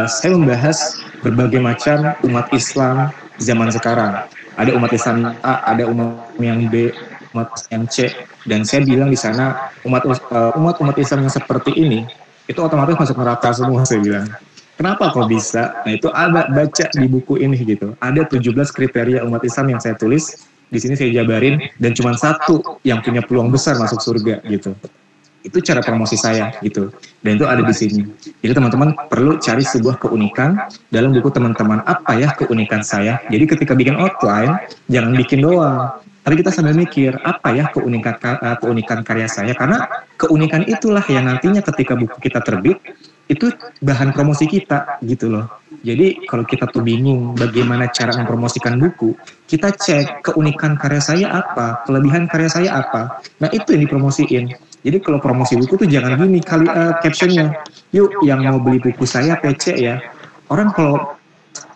Saya membahas berbagai macam umat Islam zaman sekarang. Ada umat Islam A, ada umat yang B, umat yang C, dan saya bilang di sana umat Islam yang seperti ini itu otomatis masuk neraka semua, saya bilang. Kenapa kok bisa? Nah, itu ada baca di buku ini gitu. Ada 17 kriteria umat Islam yang saya tulis. Di sini saya jabarin dan cuma satu yang punya peluang besar masuk surga gitu. Itu cara promosi saya gitu. Dan itu ada di sini. Jadi teman-teman perlu cari sebuah keunikan dalam buku teman-teman. Apa ya keunikan saya? Jadi ketika bikin outline jangan bikin doang. Tapi kita sambil mikir, apa ya keunikan karya saya? Karena keunikan itulah yang nantinya ketika buku kita terbit, itu bahan promosi kita gitu loh. Jadi kalau kita tuh bingung bagaimana cara mempromosikan buku, kita cek keunikan karya saya apa, kelebihan karya saya apa. Nah itu yang dipromosiin. Jadi kalau promosi buku tuh jangan gini kali captionnya, yuk yang mau beli buku saya PC ya. Orang kalau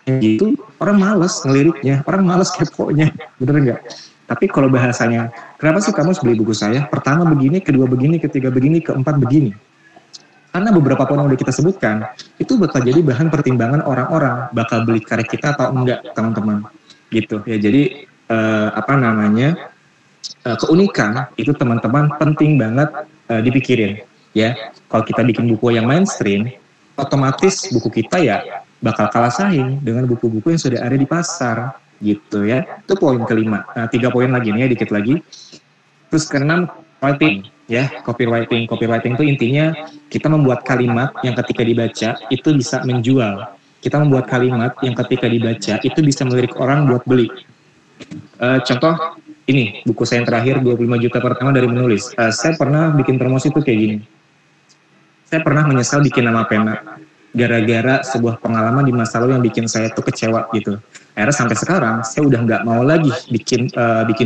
gitu, orang malas ngeliriknya, orang malas keponya, bener nggak? Tapi kalau bahasanya, kenapa sih kamu harus beli buku saya? Pertama begini, kedua begini, ketiga begini, keempat begini. Karena beberapa poin yang udah kita sebutkan, itu bakal jadi bahan pertimbangan orang-orang bakal beli karya kita atau enggak, teman-teman. Gitu ya. Jadi keunikan itu teman-teman penting banget dipikirin. Ya, kalau kita bikin buku yang mainstream, otomatis buku kita ya bakal kalah saing dengan buku-buku yang sudah ada di pasar. Gitu ya. Itu poin kelima. Nah, 3 poin lagi nih ya, dikit lagi. Terus keenam, writing. Ya, copywriting itu intinya kita membuat kalimat yang ketika dibaca itu bisa menjual. Kita membuat kalimat yang ketika dibaca itu bisa melirik orang buat beli. Contoh ini buku saya yang terakhir 25 juta pertama dari menulis. Saya pernah bikin promosi tuh kayak gini. Saya pernah menyesal bikin nama pena gara-gara sebuah pengalaman di masa lalu yang bikin saya tuh kecewa gitu. Akhirnya sampai sekarang saya udah nggak mau lagi bikin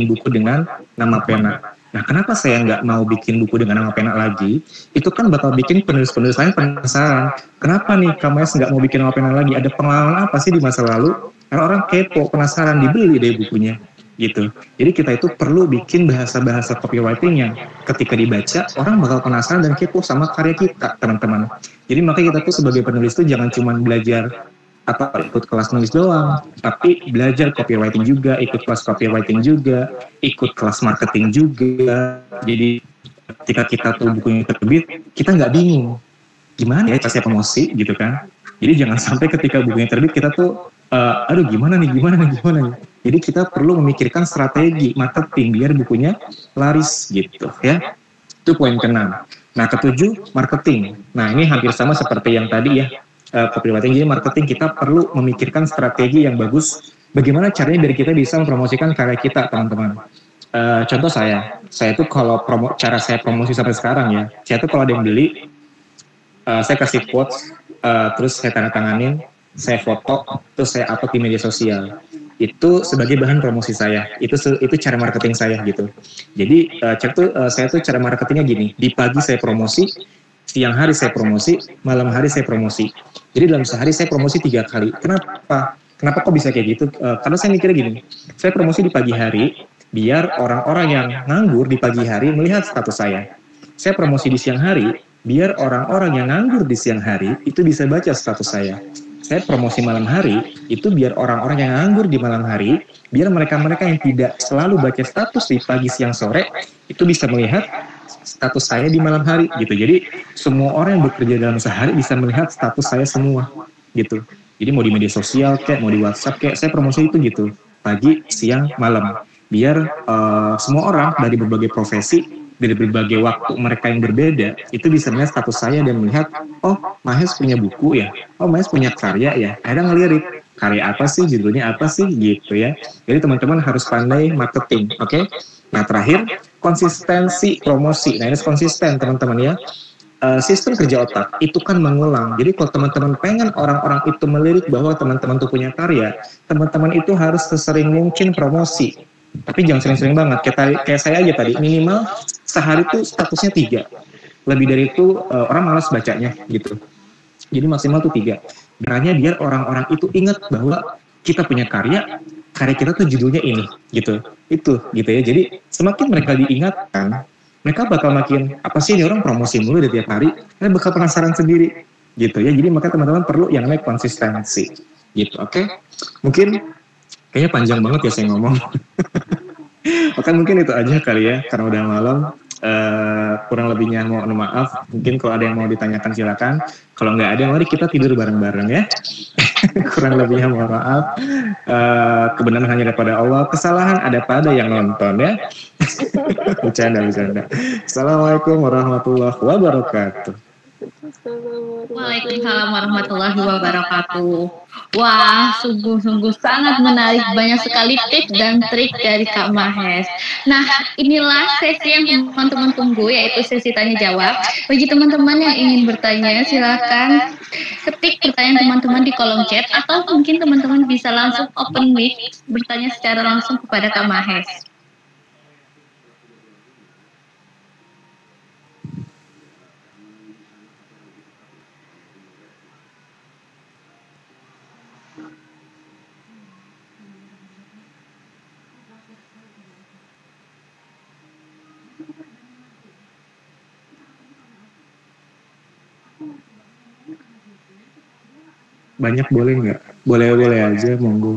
buku dengan nama pena. Nah, kenapa saya nggak mau bikin buku dengan nama pena lagi? Itu kan bakal bikin penulis-penulis lain penasaran. Kenapa nih kamu nggak mau bikin nama pena lagi? Ada pengalaman apa sih di masa lalu? Karena orang kepo, penasaran, dibeli deh bukunya. Gitu. Jadi kita itu perlu bikin bahasa-bahasa copywriting yang ketika dibaca, orang bakal penasaran dan kepo sama karya kita, teman-teman. Jadi makanya kita tuh sebagai penulis tuh jangan cuma belajar atau ikut kelas nulis doang, tapi belajar copywriting juga, ikut kelas copywriting juga, ikut kelas marketing juga. Jadi ketika kita tuh bukunya terbit, kita nggak bingung gimana ya cara promosi gitu kan. Jadi jangan sampai ketika bukunya terbit kita tuh aduh gimana nih. Jadi kita perlu memikirkan strategi marketing biar bukunya laris gitu ya. Itu poin ke-6. Nah, ke-7 marketing. Nah, ini hampir sama seperti yang tadi ya, copywriting. Jadi marketing kita perlu memikirkan strategi yang bagus. Bagaimana caranya biar kita bisa mempromosikan karya kita, teman-teman. Contoh saya tuh kalau cara saya promosi sampai sekarang ya, saya tuh kalau ada yang beli, saya kasih quotes, terus saya tanda tanganin, saya foto, terus saya upload di media sosial. Itu sebagai bahan promosi saya. Itu cara marketing saya gitu. Jadi saya tuh cara marketingnya gini. Di pagi saya promosi, siang hari saya promosi, malam hari saya promosi. Jadi dalam sehari saya promosi 3 kali. Kenapa? Kenapa kok bisa kayak gitu? Karena saya mikirnya gini. Saya promosi di pagi hari, biar orang-orang yang nganggur di pagi hari melihat status saya. Saya promosi di siang hari, biar orang-orang yang nganggur di siang hari itu bisa baca status saya. Saya promosi malam hari, itu biar orang-orang yang nganggur di malam hari, biar mereka-mereka yang tidak selalu baca status di pagi, siang, sore, itu bisa melihat status saya di malam hari, gitu. Jadi, semua orang yang bekerja dalam sehari bisa melihat status saya semua, gitu. Jadi, mau di media sosial, kayak mau di WhatsApp, kayak saya promosi itu gitu. Pagi, siang, malam. Biar semua orang dari berbagai profesi, dari berbagai waktu mereka yang berbeda, itu bisa melihat status saya dan melihat, oh Mahes punya buku ya, oh Mahes punya karya ya, akhirnya ngelirik, karya apa sih, judulnya apa sih, gitu ya. Jadi teman-teman harus pandai marketing, oke? Nah terakhir, konsistensi promosi. Nah ini konsisten teman-teman ya. Sistem kerja otak itu kan mengulang. Jadi kalau teman-teman pengen orang-orang itu melirik bahwa teman-teman tuh punya karya, teman-teman itu harus sesering mungkin promosi. Tapi jangan sering-sering banget, kayak saya aja tadi, minimal sehari tuh statusnya 3. Lebih dari itu orang malas bacanya gitu. Jadi maksimal tuh 3. Caranya biar orang-orang itu ingat bahwa kita punya karya kita tuh judulnya ini gitu. Itu gitu ya. Jadi semakin mereka diingatkan, mereka bakal makin, apa sih ini orang promosi mulu dari tiap hari, mereka bakal penasaran sendiri gitu ya. Jadi maka teman-teman perlu yang namanya konsistensi gitu, oke? Mungkin kayaknya panjang banget ya saya ngomong. Oke, mungkin itu aja kali ya, karena udah malam. Kurang lebihnya mohon maaf. Mungkin kalau ada yang mau ditanyakan silakan. Kalau nggak ada, mari kita tidur bareng-bareng ya. Kurang lebihnya mohon maaf. Kebenaran hanya daripada Allah. Kesalahan ada pada yang nonton ya. Bercanda. Assalamualaikum warahmatullahi wabarakatuh. Waalaikumsalam warahmatullahi wabarakatuh. Wah, sungguh-sungguh sangat menarik. Banyak sekali tips dan trik dari Kak Mahes. Nah, inilah sesi yang teman-teman tunggu, yaitu sesi tanya jawab. Bagi teman-teman yang ingin bertanya, silakan ketik pertanyaan teman-teman di kolom chat, atau mungkin teman-teman bisa langsung open mic bertanya secara langsung kepada Kak Mahes. Banyak boleh nggak? Boleh aja, monggo.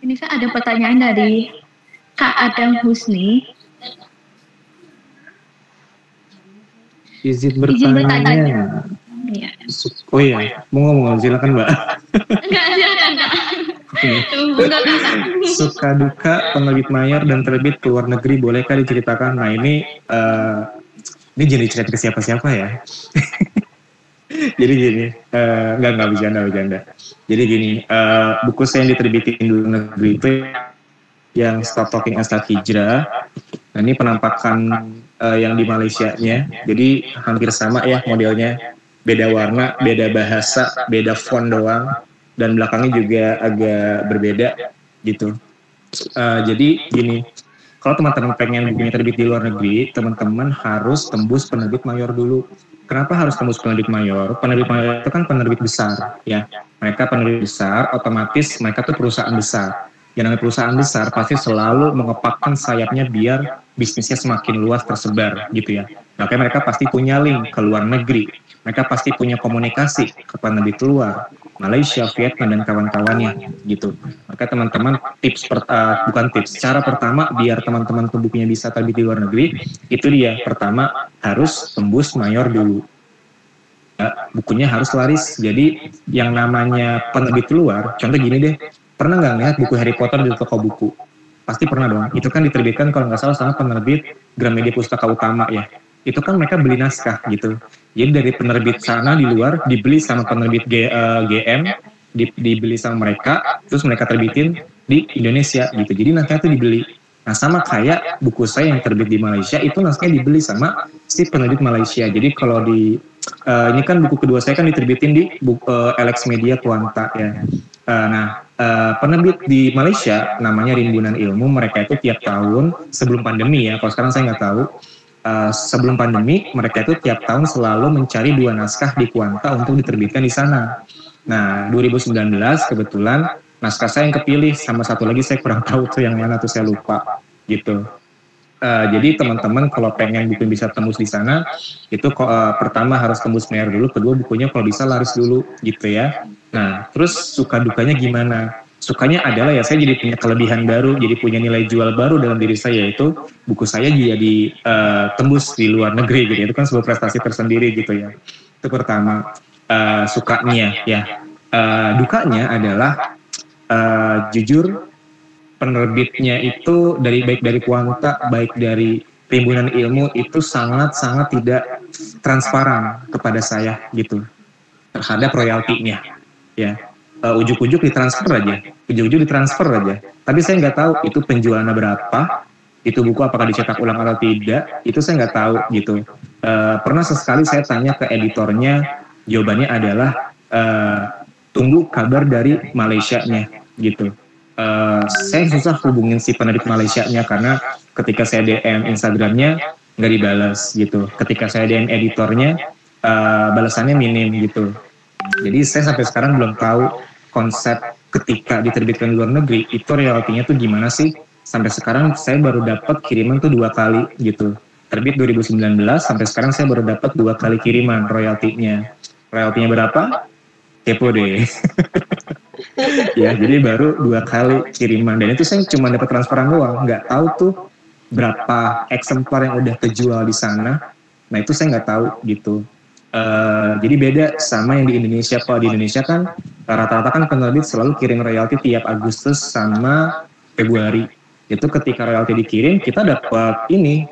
Ini kan ada pertanyaan dari Kak Adam Husni. Izin bertanya. Ya. Oh iya, mau ngomong, silakan Mbak. Enggak, silakan Kak. Suka duka penerbit mayor dan terbit ke luar negeri, bolehkah diceritakan? Nah ini jadi cerita ke siapa-siapa ya. Jadi gini, nggak bercanda. Jadi gini, buku saya yang diterbitin di luar negeri itu yang Stop Talking and Start Hijrah, Nah ini penampakan yang di Malaysia-nya, jadi hampir sama ya modelnya, beda warna, beda bahasa, beda font doang, dan belakangnya juga agak berbeda gitu. Jadi gini, kalau teman-teman pengen bukunya terbit di luar negeri, teman-teman harus tembus penerbit mayor dulu. Kenapa harus tembus penerbit mayor? Penerbit mayor itu kan penerbit besar, ya. Mereka penerbit besar, otomatis mereka tuh perusahaan besar. Yang namanya perusahaan besar pasti selalu mengepakkan sayapnya biar bisnisnya semakin luas tersebar gitu ya. Makanya mereka pasti punya link ke luar negeri. Mereka pasti punya komunikasi ke penerbit luar, Malaysia, Vietnam, dan kawan-kawannya gitu. Maka teman-teman bukan tips, cara pertama biar teman-teman bukunya bisa terbit di luar negeri, itu dia, pertama harus tembus mayor dulu. Bukunya harus laris. Jadi yang namanya penerbit luar, contoh gini deh, pernah nggak lihat buku Harry Potter di toko buku? Pasti pernah dong. Itu kan diterbitkan kalau nggak salah sama penerbit Gramedia Pustaka Utama ya. Itu kan mereka beli naskah gitu. Jadi dari penerbit sana di luar dibeli sama penerbit GM, dibeli sama mereka, terus mereka terbitin di Indonesia gitu. Jadi naskahnya itu dibeli. Nah sama kayak buku saya yang terbit di Malaysia, itu naskahnya dibeli sama si penerbit Malaysia. Jadi kalau di ini kan buku kedua saya kan diterbitin di Alex Media Kuanta ya. Penerbit di Malaysia namanya Rimbunan Ilmu, mereka itu tiap tahun sebelum pandemi ya, kalau sekarang saya nggak tahu, sebelum pandemi mereka itu tiap tahun selalu mencari 2 naskah di Kuanta untuk diterbitkan di sana. Nah 2019 kebetulan naskah saya yang kepilih, sama satu lagi saya kurang tahu tuh yang mana tuh, saya lupa gitu. Jadi teman-teman kalau pengen buku bisa tembus di sana, itu pertama harus tembus mayor dulu, kedua bukunya kalau bisa laris dulu gitu ya. Nah terus suka dukanya gimana? Sukanya adalah ya saya jadi punya kelebihan baru, jadi punya nilai jual baru dalam diri saya, yaitu buku saya jadi tembus di luar negeri gitu. Itu kan sebuah prestasi tersendiri gitu ya. Itu pertama. Sukanya ya. Dukanya adalah jujur penerbitnya itu baik dari Kuanta, baik dari Rimbunan Ilmu itu sangat-sangat tidak transparan kepada saya gitu terhadap royaltinya ya. Ujuk-ujuk ditransfer aja, tapi saya nggak tahu itu penjualannya berapa, itu buku apakah dicetak ulang atau tidak, itu saya nggak tahu gitu. Pernah sesekali saya tanya ke editornya, jawabannya adalah tunggu kabar dari Malaysia-nya gitu. Saya susah hubungin si penerbit Malaysia-nya karena ketika saya DM Instagramnya nggak dibalas gitu. Ketika saya DM editornya balasannya minim gitu. Jadi saya sampai sekarang belum tahu konsep ketika diterbitkan di luar negeri itu royaltinya tuh gimana sih. Sampai sekarang saya baru dapat kiriman tuh 2 kali gitu. Terbit 2019 sampai sekarang saya baru dapat 2 kali kiriman royaltinya. Royaltinya berapa? Kepo deh. Ya, jadi baru 2 kali kiriman, dan itu saya cuma dapat transferan doang, nggak tahu tuh berapa eksemplar yang udah kejual di sana. Nah itu saya nggak tahu gitu. Jadi beda sama yang di Indonesia. Kalau di Indonesia kan rata-rata kan penerbit selalu kirim royalti tiap Agustus sama Februari. Itu ketika royalti dikirim kita dapat ini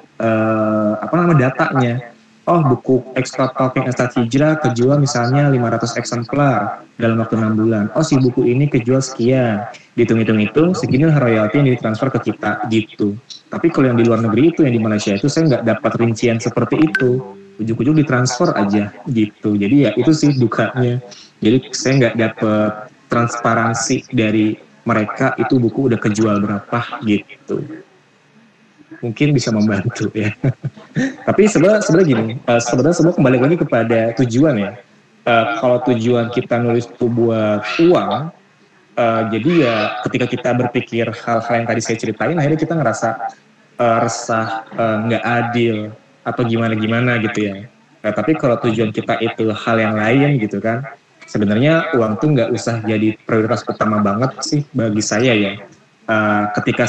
datanya. Oh, buku Extra Talking Ustadz Hijrah kejual misalnya 500 eksemplar dalam waktu 6 bulan. Oh, si buku ini kejual sekian. Dihitung-hitung, segini royalti yang ditransfer ke kita gitu. Tapi kalau yang di luar negeri itu, yang di Malaysia itu saya nggak dapat rincian seperti itu. Ujuk-ujuk ditransfer aja gitu. Jadi ya itu sih dukanya. Jadi saya nggak dapat transparansi dari mereka itu buku udah kejual berapa gitu. Mungkin bisa membantu ya. Tapi sebenarnya gini, sebenarnya semua kembali lagi kepada tujuan ya. Kalau tujuan kita nulis itu buat uang, jadi ya ketika kita berpikir hal-hal yang tadi saya ceritain, akhirnya kita ngerasa resah, nggak adil atau gimana gitu ya. Tapi kalau tujuan kita itu hal yang lain gitu kan, sebenarnya uang tuh nggak usah jadi prioritas utama banget sih bagi saya ya. Ketika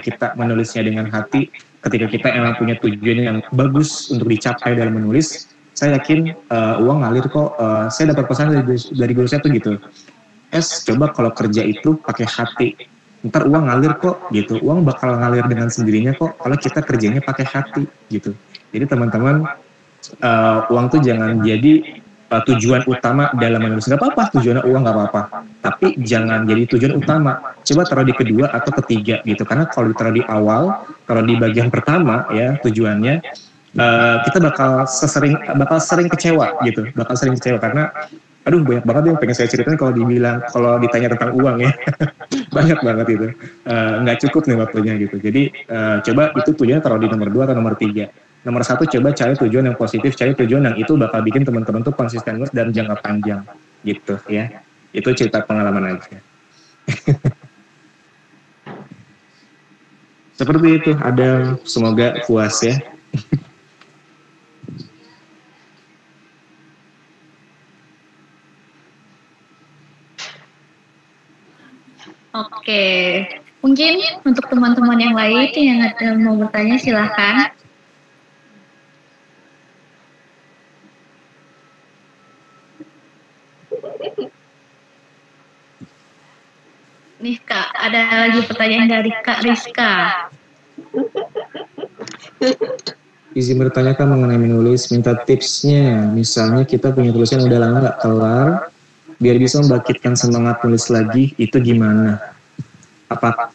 kita menulisnya dengan hati, ketika kita emang punya tujuan yang bagus untuk dicapai dalam menulis, saya yakin uang ngalir kok. Saya dapat pesan dari guru saya tuh gitu, coba kalau kerja itu pakai hati, ntar uang ngalir kok gitu. Uang bakal ngalir dengan sendirinya kok kalau kita kerjanya pakai hati gitu. Jadi teman-teman, uang tuh jangan jadi tujuan utama dalam menulis. Nggak apa-apa, tujuannya uang nggak apa-apa. Tapi jangan jadi tujuan utama. Coba taruh di kedua atau ketiga gitu. Karena kalau ditaruh di awal, kalau di bagian pertama ya tujuannya, kita bakal sering kecewa gitu. Bakal sering kecewa karena, aduh banyak banget yang pengen saya ceritain kalau ditanya tentang uang ya. Banyak banget itu. Nggak cukup nih waktunya gitu. Jadi coba itu tujuannya taruh di nomor 2 atau nomor 3. Nomor 1 coba cari tujuan yang positif, cari tujuan yang itu bakal bikin teman-teman tuh konsisten dan jangka panjang gitu ya. Itu cerita pengalaman aja. Seperti itu, ada semoga puas ya. Oke, mungkin untuk teman-teman yang lain yang ada mau bertanya silahkan. Nih Kak, ada lagi pertanyaan dari Kak Rizka. Izin bertanyakan mengenai menulis, minta tipsnya. Misalnya kita punya tulisan udah lama nggak kelar, biar bisa membangkitkan semangat nulis lagi, itu gimana?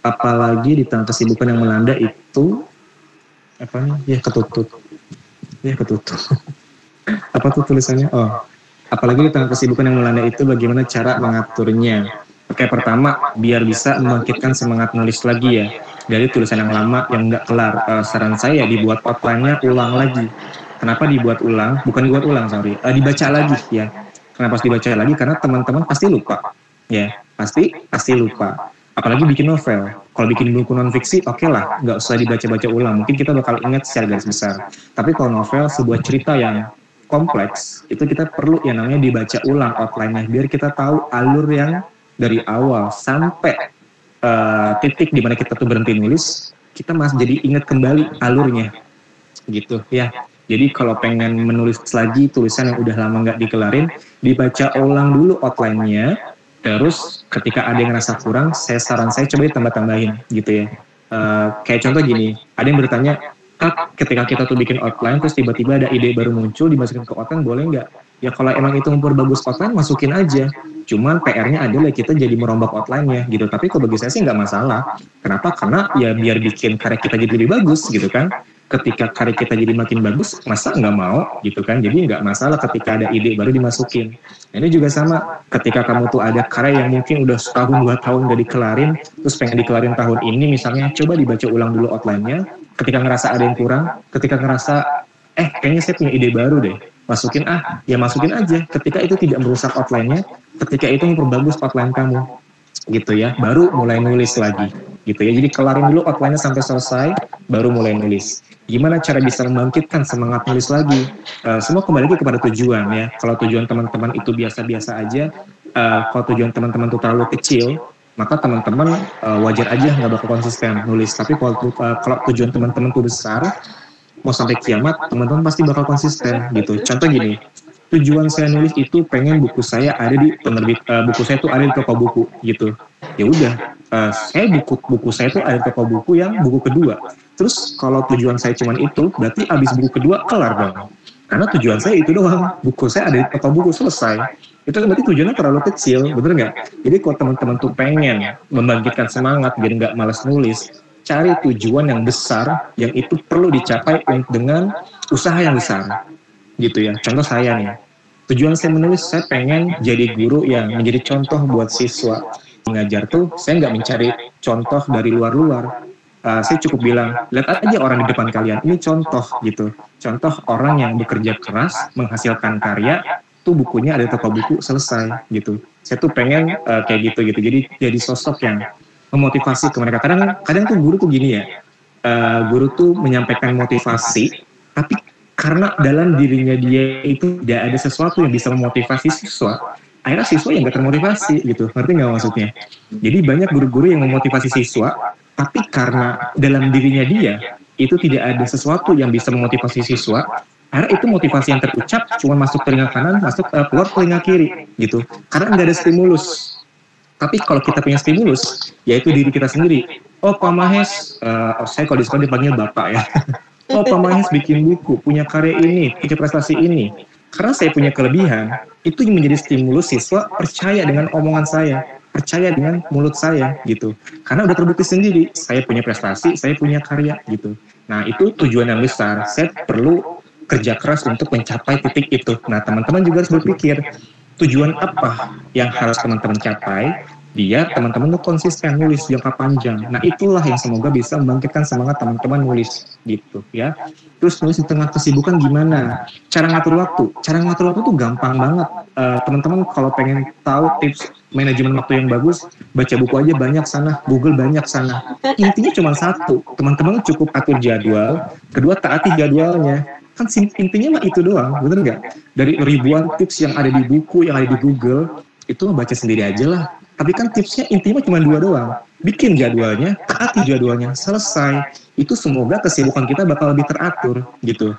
Apalagi di tengah kesibukan yang melanda itu, apa nih? Ketutup. Apa tuh tulisannya? Oh, apalagi di tengah kesibukan yang melanda itu, bagaimana cara mengaturnya? Oke, pertama, biar bisa membangkitkan semangat nulis lagi ya, dari tulisan yang lama yang nggak kelar. Saran saya dibuat outline-nya ulang lagi. Kenapa dibuat ulang? Bukan dibuat ulang, sorry. Dibaca lagi ya. Kenapa harus dibaca lagi? Karena teman-teman pasti lupa. Ya, pasti lupa. Apalagi bikin novel. Kalau bikin buku non-fiksi, oke lah, nggak usah dibaca-baca ulang. Mungkin kita bakal ingat secara garis besar. Tapi kalau novel, sebuah cerita yang kompleks, itu kita perlu yang namanya dibaca ulang outline-nya. Biar kita tahu alur yang dari awal sampai titik di mana kita tuh berhenti nulis, kita masih jadi ingat kembali alurnya, gitu ya. Jadi kalau pengen menulis lagi tulisan yang udah lama nggak dikelarin, dibaca ulang dulu outline-nya, terus ketika ada yang ngerasa kurang, saran saya coba ditambah-tambahin, gitu ya. Kayak contoh gini, ada yang bertanya, Kak, ketika kita tuh bikin outline, terus tiba-tiba ada ide baru muncul, dimasukin ke outline, boleh nggak? Ya kalau emang itu memperbagus outline, masukin aja. Cuman PR-nya adalah kita jadi merombak outline-nya gitu. Tapi kalau bagi saya sih nggak masalah. Kenapa? Karena ya biar bikin karya kita jadi lebih bagus gitu kan. Ketika karya kita jadi makin bagus, masa nggak mau gitu kan. Jadi nggak masalah ketika ada ide baru dimasukin. Nah, ini juga sama. Ketika kamu tuh ada karya yang mungkin udah setahun 2 tahun nggak dikelarin, terus pengen dikelarin tahun ini misalnya, coba dibaca ulang dulu outline-nya. Ketika ngerasa ada yang kurang, ketika ngerasa kayaknya saya punya ide baru deh, masukin masukin aja. Ketika itu tidak merusak outline-nya, ketika itu memperbagus outline kamu, gitu ya, baru mulai nulis lagi, gitu ya. Jadi kelarin dulu outline-nya sampai selesai, baru mulai nulis. Gimana cara bisa membangkitkan semangat nulis lagi? Semua kembali lagi kepada tujuan ya. Kalau tujuan teman-teman itu biasa-biasa aja, kalau tujuan teman-teman itu terlalu kecil, maka teman-teman wajar aja nggak bakal konsisten nulis. Tapi kalau tujuan teman-teman itu besar, mau sampai kiamat, teman-teman pasti bakal konsisten gitu. Contoh gini, tujuan saya nulis itu pengen buku saya ada di penerbit, buku saya tuh ada di toko buku gitu. Ya udah, saya buku saya tuh ada di toko buku yang buku kedua. Terus kalau tujuan saya cuman itu, berarti abis buku kedua kelar dong. Karena tujuan saya itu doang, buku saya ada di toko buku, selesai. Itu berarti tujuannya terlalu kecil, bener nggak? Jadi kalau teman-teman tuh pengen membangkitkan semangat biar nggak malas nulis, cari tujuan yang besar yang itu perlu dicapai dengan usaha yang besar, gitu ya. Contoh saya nih, tujuan saya menulis, saya pengen jadi guru yang menjadi contoh buat siswa. Mengajar tuh saya nggak mencari contoh dari luar-luar. Saya cukup bilang, lihat aja orang di depan kalian, ini contoh gitu. Contoh orang yang bekerja keras, menghasilkan karya, tuh bukunya ada di toko buku, selesai gitu. Saya tuh pengen kayak gitu. Jadi sosok yang memotivasi ke mereka. Kadang tuh guru tuh gini ya, guru tuh menyampaikan motivasi, tapi karena dalam dirinya dia itu tidak ada sesuatu yang bisa memotivasi siswa, akhirnya siswa yang gak termotivasi gitu. Ngerti nggak maksudnya? Jadi banyak guru-guru yang memotivasi siswa, tapi karena dalam dirinya dia itu tidak ada sesuatu yang bisa memotivasi siswa, akhirnya itu motivasi yang terucap cuma masuk telinga kanan, keluar telinga kiri gitu. Karena nggak ada stimulus. Tapi kalau kita punya stimulus, yaitu diri kita sendiri. Oh, Pak Mahes, saya kalau di sekolah dipanggil Bapak ya. Oh, Pak Mahes bikin buku, punya karya ini, punya prestasi ini. Karena saya punya kelebihan, itu yang menjadi stimulus siswa percaya dengan omongan saya, percaya dengan mulut saya gitu. Karena udah terbukti sendiri, saya punya prestasi, saya punya karya gitu. Nah itu tujuan yang besar, saya perlu kerja keras untuk mencapai titik itu. Nah teman-teman juga harus berpikir, tujuan apa yang harus teman-teman capai, biar teman-teman tuh konsisten nulis jangka panjang. Nah itulah yang semoga bisa membangkitkan semangat teman-teman nulis gitu ya. Terus nulis di tengah kesibukan gimana? Cara ngatur waktu. Cara ngatur waktu tuh gampang banget. Teman-teman kalau pengen tahu tips manajemen waktu yang bagus, baca buku aja banyak sana, Google banyak sana. Intinya cuma satu, teman-teman cukup atur jadwal, kedua taati jadwalnya. Kan intinya mah itu doang, bener nggak? Dari ribuan tips yang ada di buku, yang ada di Google, itu baca sendiri aja lah. Tapi kan tipsnya intinya cuma 2 doang. Bikin jadwalnya, taati jadwalnya, selesai. Itu semoga kesibukan kita bakal lebih teratur gitu.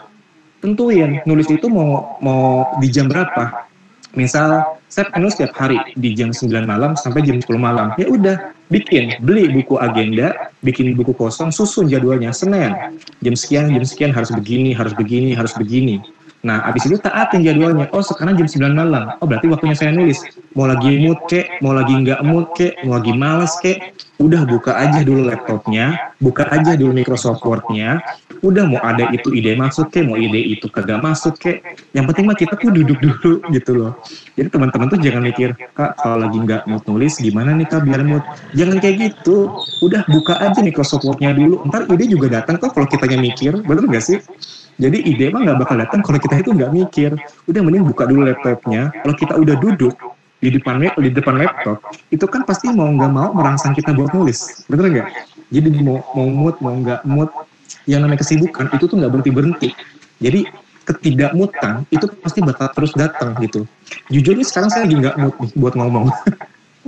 Tentuin nulis itu mau di jam berapa. Misal saya nulis setiap hari di jam 9 malam sampai jam 10 malam. Ya udah, beli buku agenda, bikin buku kosong, susun jadwalnya. Senin jam sekian harus begini, harus begini, harus begini. Nah, abis itu taatin jadwalnya. Oh, sekarang jam 9 malam. Oh, berarti waktunya saya nulis. Mau lagi mood kek, mau lagi nggak mood kek, mau lagi males kek. Udah buka aja dulu laptopnya, buka aja dulu Microsoft Word-nya. Udah mau ada itu ide masuk kek, mau ide itu kagak masuk kek. Yang penting mah kita tuh duduk dulu gitu loh. Jadi teman-teman tuh jangan mikir, Kak, kalau lagi nggak mood nulis, gimana nih Kak biar mood? Jangan kayak gitu. Udah buka aja Microsoft Word-nya dulu. Ntar ide juga datang kok kalau kitanya mikir. Bener nggak sih? Jadi ide mah nggak bakal datang kalau kita itu nggak mikir. Udah mending buka dulu laptopnya. Kalau kita udah duduk di depan laptop, itu kan pasti mau nggak mau merangsang kita buat nulis. Bener nggak? Jadi mau mood, mau nggak mood, yang namanya kesibukan itu tuh nggak berhenti. Jadi ketidakmutan itu pasti bakal terus datang gitu. Jujur nih sekarang saya lagi nggak mood nih buat ngomong.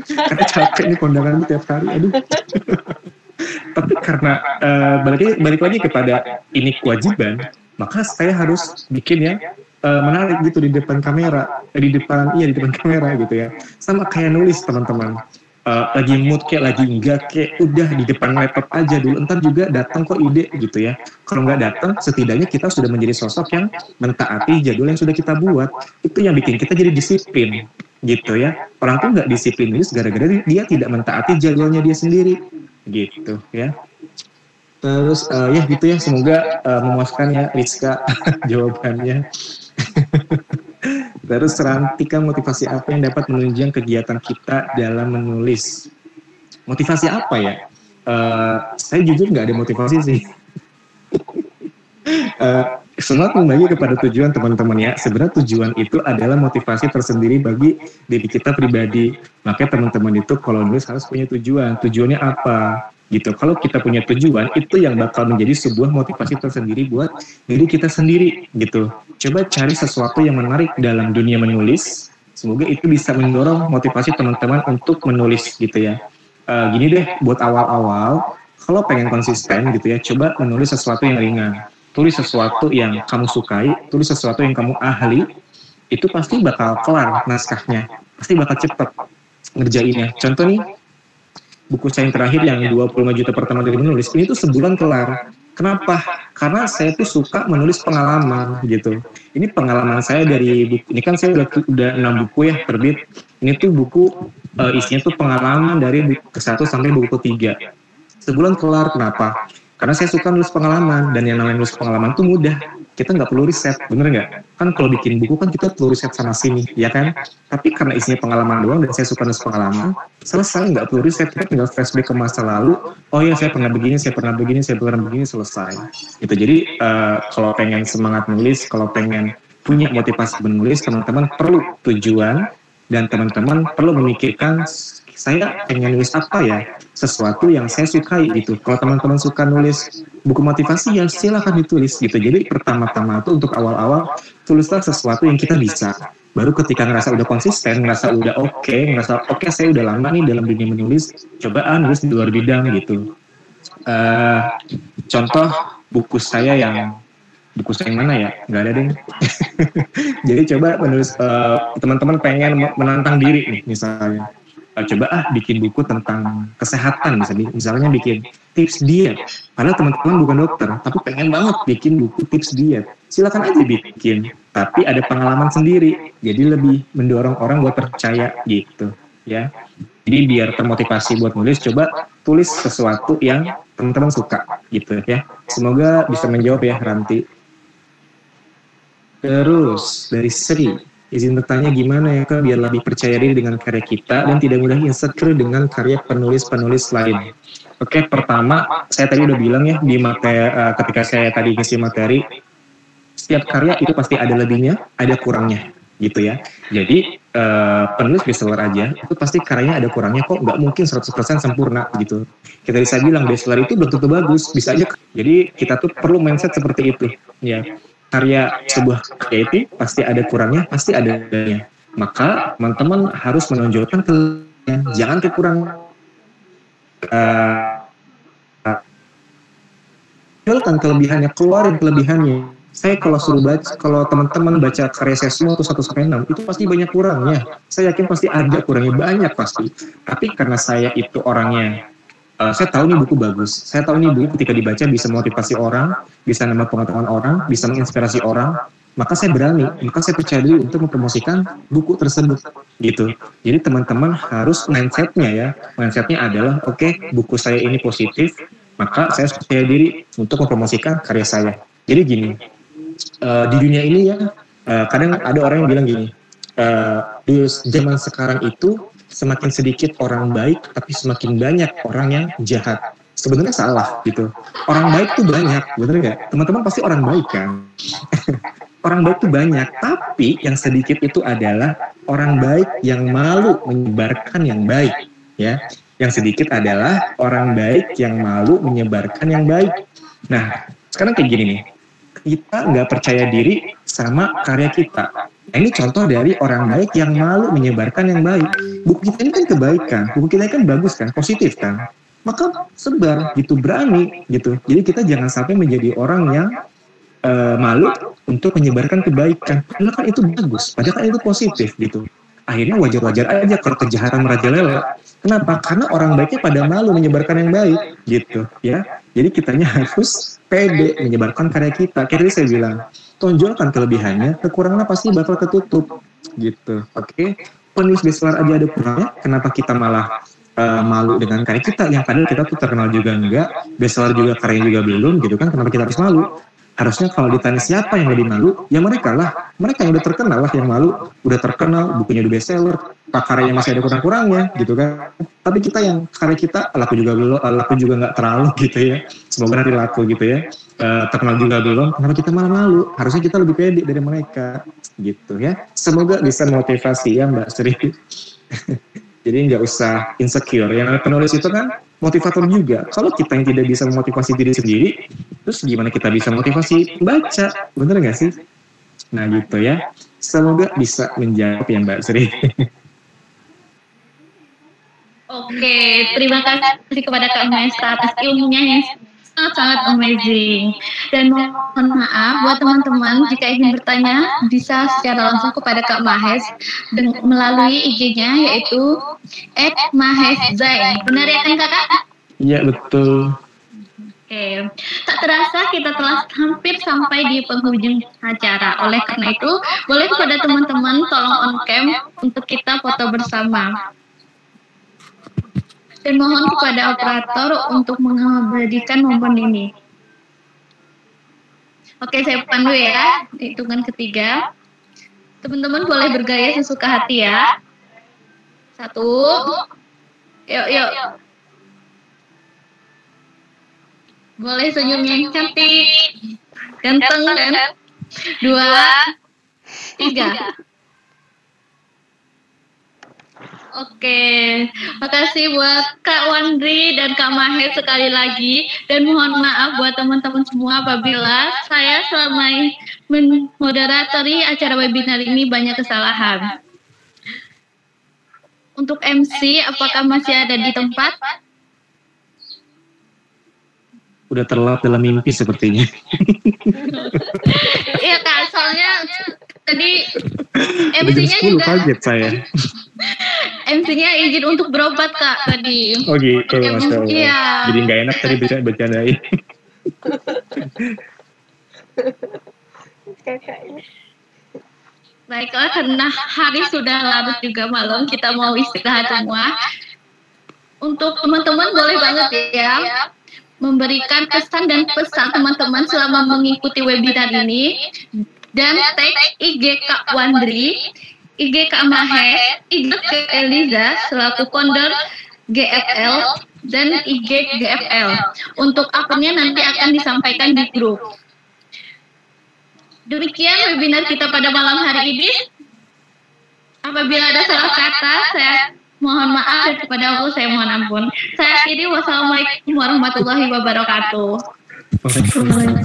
Karena capek nih kondangan tiap hari. Aduh. Tapi karena balik lagi kepada ini kewajiban, maka saya harus bikin yang menarik gitu di depan kamera, di depan kamera gitu ya. Sama kayak nulis teman-teman, lagi mood kayak lagi enggak kayak udah di depan laptop aja dulu, entar juga datang kok ide gitu ya. Kalau nggak datang, setidaknya kita sudah menjadi sosok yang mentaati jadwal yang sudah kita buat. Itu yang bikin kita jadi disiplin gitu ya. Orang tuh nggak disiplin nulis gara-gara dia tidak mentaati jadwalnya dia sendiri gitu ya. Terus ya gitu ya, semoga memuaskan ya Rizka jawabannya. Terus Rantika, motivasi apa yang dapat menunjang kegiatan kita dalam menulis? Motivasi apa ya? Saya jujur nggak ada motivasi sih. Semangat membagi kepada tujuan teman-teman ya. Sebenarnya tujuan itu adalah motivasi tersendiri bagi diri kita pribadi. Makanya teman-teman itu kalau nulis harus punya tujuan. Tujuannya apa? Gitu. Kalau kita punya tujuan, itu yang bakal menjadi sebuah motivasi tersendiri buat diri kita sendiri gitu. Coba cari sesuatu yang menarik dalam dunia menulis. Semoga itu bisa mendorong motivasi teman-teman untuk menulis gitu ya. Gini deh, buat awal-awal, kalau pengen konsisten gitu ya, coba menulis sesuatu yang ringan. Tulis sesuatu yang kamu sukai, tulis sesuatu yang kamu ahli, itu pasti bakal kelar naskahnya. Pasti bakal cepet ngerjainnya. Contoh nih, buku saya yang terakhir yang 25 juta pertama dari menulis, ini tuh sebulan kelar. Kenapa? Karena saya tuh suka menulis pengalaman gitu. Ini pengalaman saya dari buku, ini kan saya udah 6 buku ya terbit. Ini tuh buku isinya tuh pengalaman dari buku ke-1 sampai buku ke-3. Sebulan kelar, kenapa? Karena saya suka nulis pengalaman, dan yang namanya nulis pengalaman tuh mudah. Kita nggak perlu riset, bener nggak? Kan kalau bikin buku kan kita perlu riset sana sini, ya kan? Tapi karena isinya pengalaman doang dan saya suka nulis pengalaman, selesai, nggak perlu riset, kita tinggal flashback ke masa lalu. Oh ya, saya pernah begini, saya pernah begini, saya pernah begini, selesai. Gitu. Jadi kalau pengen semangat nulis, kalau pengen punya motivasi menulis, teman-teman perlu tujuan dan teman-teman perlu memikirkan saya pengen nulis apa ya, sesuatu yang saya sukai gitu. Kalau teman-teman suka nulis buku motivasi ya silakan ditulis gitu. Jadi pertama-tama itu untuk awal-awal tulislah sesuatu yang kita bisa. Baru ketika ngerasa udah konsisten, ngerasa udah oke, saya udah lama nih dalam dunia menulis, coba nulis di luar bidang gitu. Contoh buku saya yang mana ya? Nggak ada deh. Jadi coba menulis, teman-teman pengen menantang diri nih misalnya. Coba bikin buku tentang kesehatan misalnya bikin tips diet. Padahal teman-teman bukan dokter, tapi pengen banget bikin buku tips diet. Silakan aja bikin. tapi ada pengalaman sendiri, jadi lebih mendorong orang buat percaya gitu ya. Jadi biar termotivasi buat nulis, coba tulis sesuatu yang teman-teman suka gitu ya. Semoga bisa menjawab ya Ranti. Terus dari Sri, izin bertanya gimana ya Kak biar lebih percaya diri dengan karya kita dan tidak mudah insecure dengan karya penulis-penulis lain. Oke, pertama saya tadi udah bilang ya di materi, ketika saya tadi ngisi materi, setiap karya itu pasti ada lebihnya, ada kurangnya gitu ya. Jadi penulis bestseller aja itu pasti karyanya ada kurangnya, kok nggak mungkin 100% sempurna gitu. Kita bisa bilang bestseller itu belum tentu bagus, bisa aja. Jadi kita tuh perlu mindset seperti itu ya. Karya sebuah karya itu pasti ada kurangnya, pasti ada lebihnya. Maka teman-teman harus menonjolkan kelebihan, jangan kekurangan. Tonjolkan kelebihannya, keluarin kelebihannya. Saya kalau suruh baca, kalau teman-teman baca karya saya semua tuh 1-6, itu pasti banyak kurangnya. Saya yakin pasti ada kurangnya, banyak pasti. Tapi karena saya itu orangnya, saya tahu nih buku bagus. Saya tahu nih buku ketika dibaca bisa motivasi orang, bisa nambah pengetahuan orang, bisa menginspirasi orang. Maka saya berani, maka saya percaya diri untuk mempromosikan buku tersebut. Gitu. Jadi teman-teman harus mindsetnya ya. Mindsetnya adalah, oke, buku saya ini positif, maka saya percaya diri untuk mempromosikan karya saya. Jadi gini, di dunia ini ya kadang ada orang yang bilang gini, di zaman sekarang itu semakin sedikit orang baik tapi semakin banyak orang yang jahat. Sebenarnya salah gitu. Orang baik tuh banyak, bener nggak? Teman-teman pasti orang baik kan? Orang baik tuh banyak, tapi yang sedikit itu adalah orang baik yang malu menyebarkan yang baik, ya. Yang sedikit adalah orang baik yang malu menyebarkan yang baik. Nah, sekarang kayak gini nih. Kita nggak percaya diri sama karya kita. Nah, ini contoh dari orang baik yang malu menyebarkan yang baik. Buku kita ini kan kebaikan, buku kita ini kan bagus kan, positif kan. Maka sebar gitu, berani gitu. Jadi kita jangan sampai menjadi orang yang malu untuk menyebarkan kebaikan. Padahal kan itu bagus, padahal kan itu positif gitu. Akhirnya wajar-wajar aja kalau kejahatan merajalela. Kenapa? Karena orang baiknya pada malu menyebarkan yang baik gitu ya. Jadi kitanya harus pede menyebarkan karya kita. Kayak tadi saya bilang, tonjolkan kelebihannya, kekurangannya pasti bakal ketutup gitu. Oke, penulis bestseller aja ada kurangnya, kenapa kita malah malu dengan karya kita yang padahal kita tuh terkenal juga enggak, bestseller juga karyanya juga belum gitu kan, kenapa kita harus malu? Harusnya kalau ditanya siapa yang lebih malu, ya mereka yang udah terkenal lah yang malu, udah terkenal, bukunya udah bestseller, karyanya masih ada kurang-kurangnya gitu kan. Tapi kita yang karya kita laku juga nggak terlalu gitu ya. Semoga nanti laku gitu ya. Terkenal juga belum, kenapa kita malah malu? Harusnya kita lebih pede dari mereka gitu ya. Semoga bisa motivasi ya Mbak Sri. Jadi nggak usah insecure. Yang penulis itu kan motivator juga. Kalau kita yang tidak bisa memotivasi diri sendiri, terus gimana kita bisa motivasi baca? Bener nggak sih? Nah gitu ya. Semoga bisa menjawab ya Mbak Sri. Oke, terima kasih kepada Kak Maesta atas ilmunya yang sangat-sangat amazing. Dan mohon maaf buat teman-teman jika ingin bertanya bisa secara langsung kepada Kak Mahes melalui IG-nya yaitu @maheszain. Benar ya kan Kakak? Iya betul. Oke, tak terasa kita telah hampir sampai di penghujung acara. Oleh karena itu, boleh kepada teman-teman tolong on cam untuk kita foto bersama. Dan mohon kepada operator untuk mengabadikan momen ini. Oke, saya pandu ya, hitungan ketiga. Teman-teman boleh bergaya sesuka hati ya. 1, yuk. Boleh senyum yang cantik, ganteng kan? 2, 3. Oke, makasih buat Kak Wandri dan Kak Mahes sekali lagi. Dan mohon maaf buat teman-teman semua apabila saya selama memoderatori acara webinar ini banyak kesalahan. Untuk MC, apakah masih ada di tempat? Udah terlelap dalam mimpi sepertinya. Iya Kak, soalnya tadi MC-nya juga kaget saya. MC-nya izin untuk berobat Kak tadi. Oh gitu, Masya Allah. Iya. Jadi nggak enak tadi bercandain. Baiklah, karena hari sudah larut juga malam, kita mau istirahat semua. Untuk teman-teman boleh banget ya memberikan pesan dan pesan teman-teman selama mengikuti webinar ini, dan tag IG Kak Wandri, IG Kak Mahes, IG Kak Eliza selaku founder GFL, dan IG GFL. Untuk akunnya nanti akan disampaikan di grup. Demikian webinar kita pada malam hari ini. Apabila ada salah kata, saya mohon maaf, dan kepada Allah saya mohon ampun. Saya akhiri, wassalamualaikum warahmatullahi wabarakatuh. Terima kasih semuanya.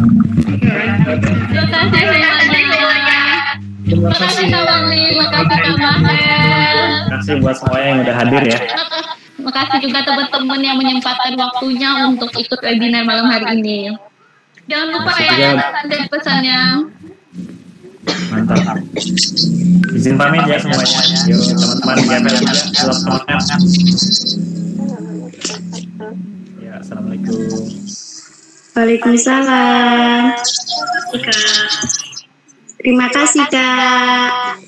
Terima kasih Kak Wali, terima kasih Kak Mahel. Terima kasih buat semuanya yang udah hadir ya. Terima kasih juga teman-teman yang menyempatkan waktunya untuk ikut webinar malam hari ini. Jangan lupa ya pesan dan pesannya. Mantap. Izin pamit ya semuanya. Yuk teman-teman GFL juga selamat semangat. Ya, assalamualaikum. Waalaikumsalam. Terima kasih Kak.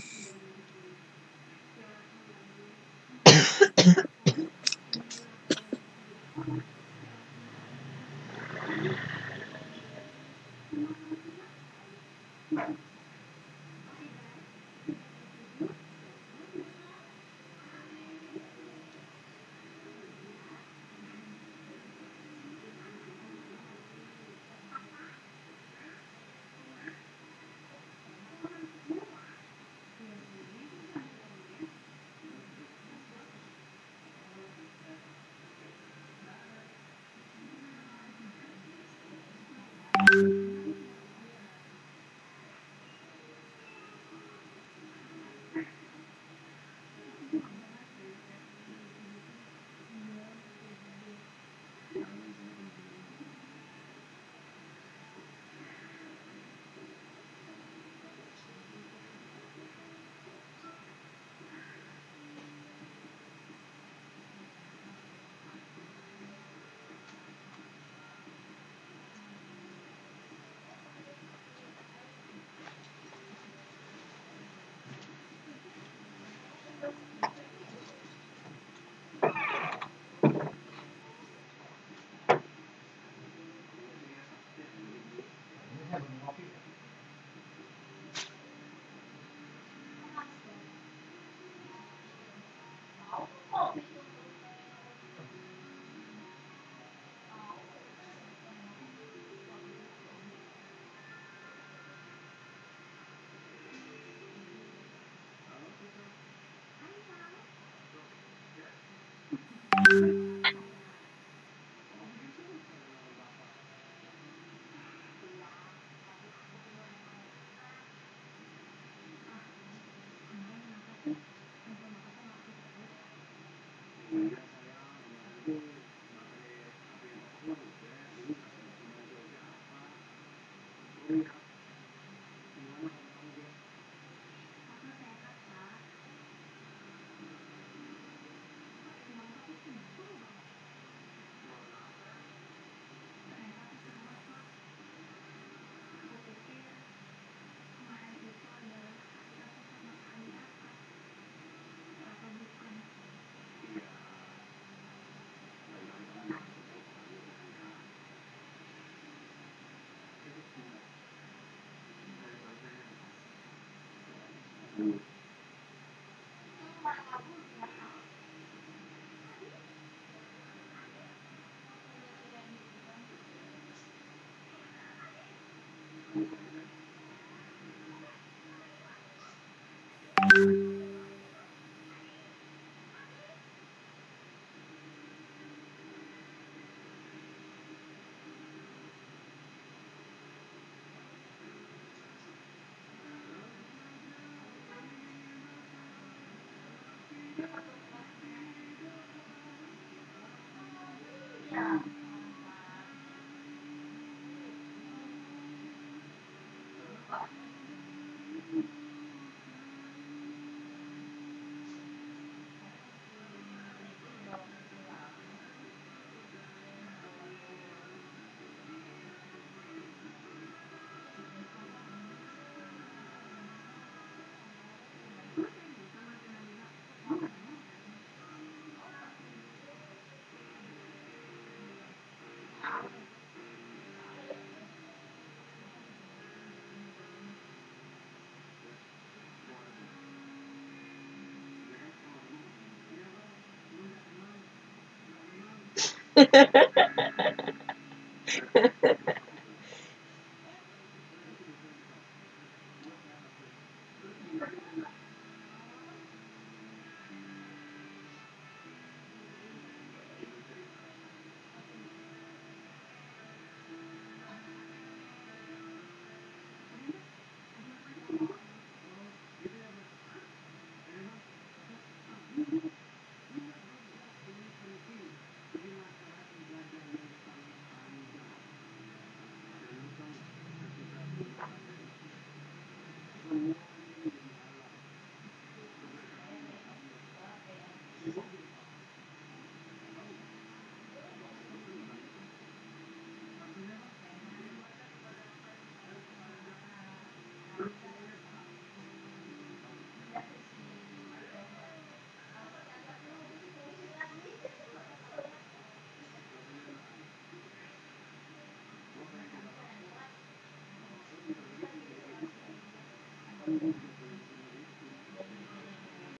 Thank you.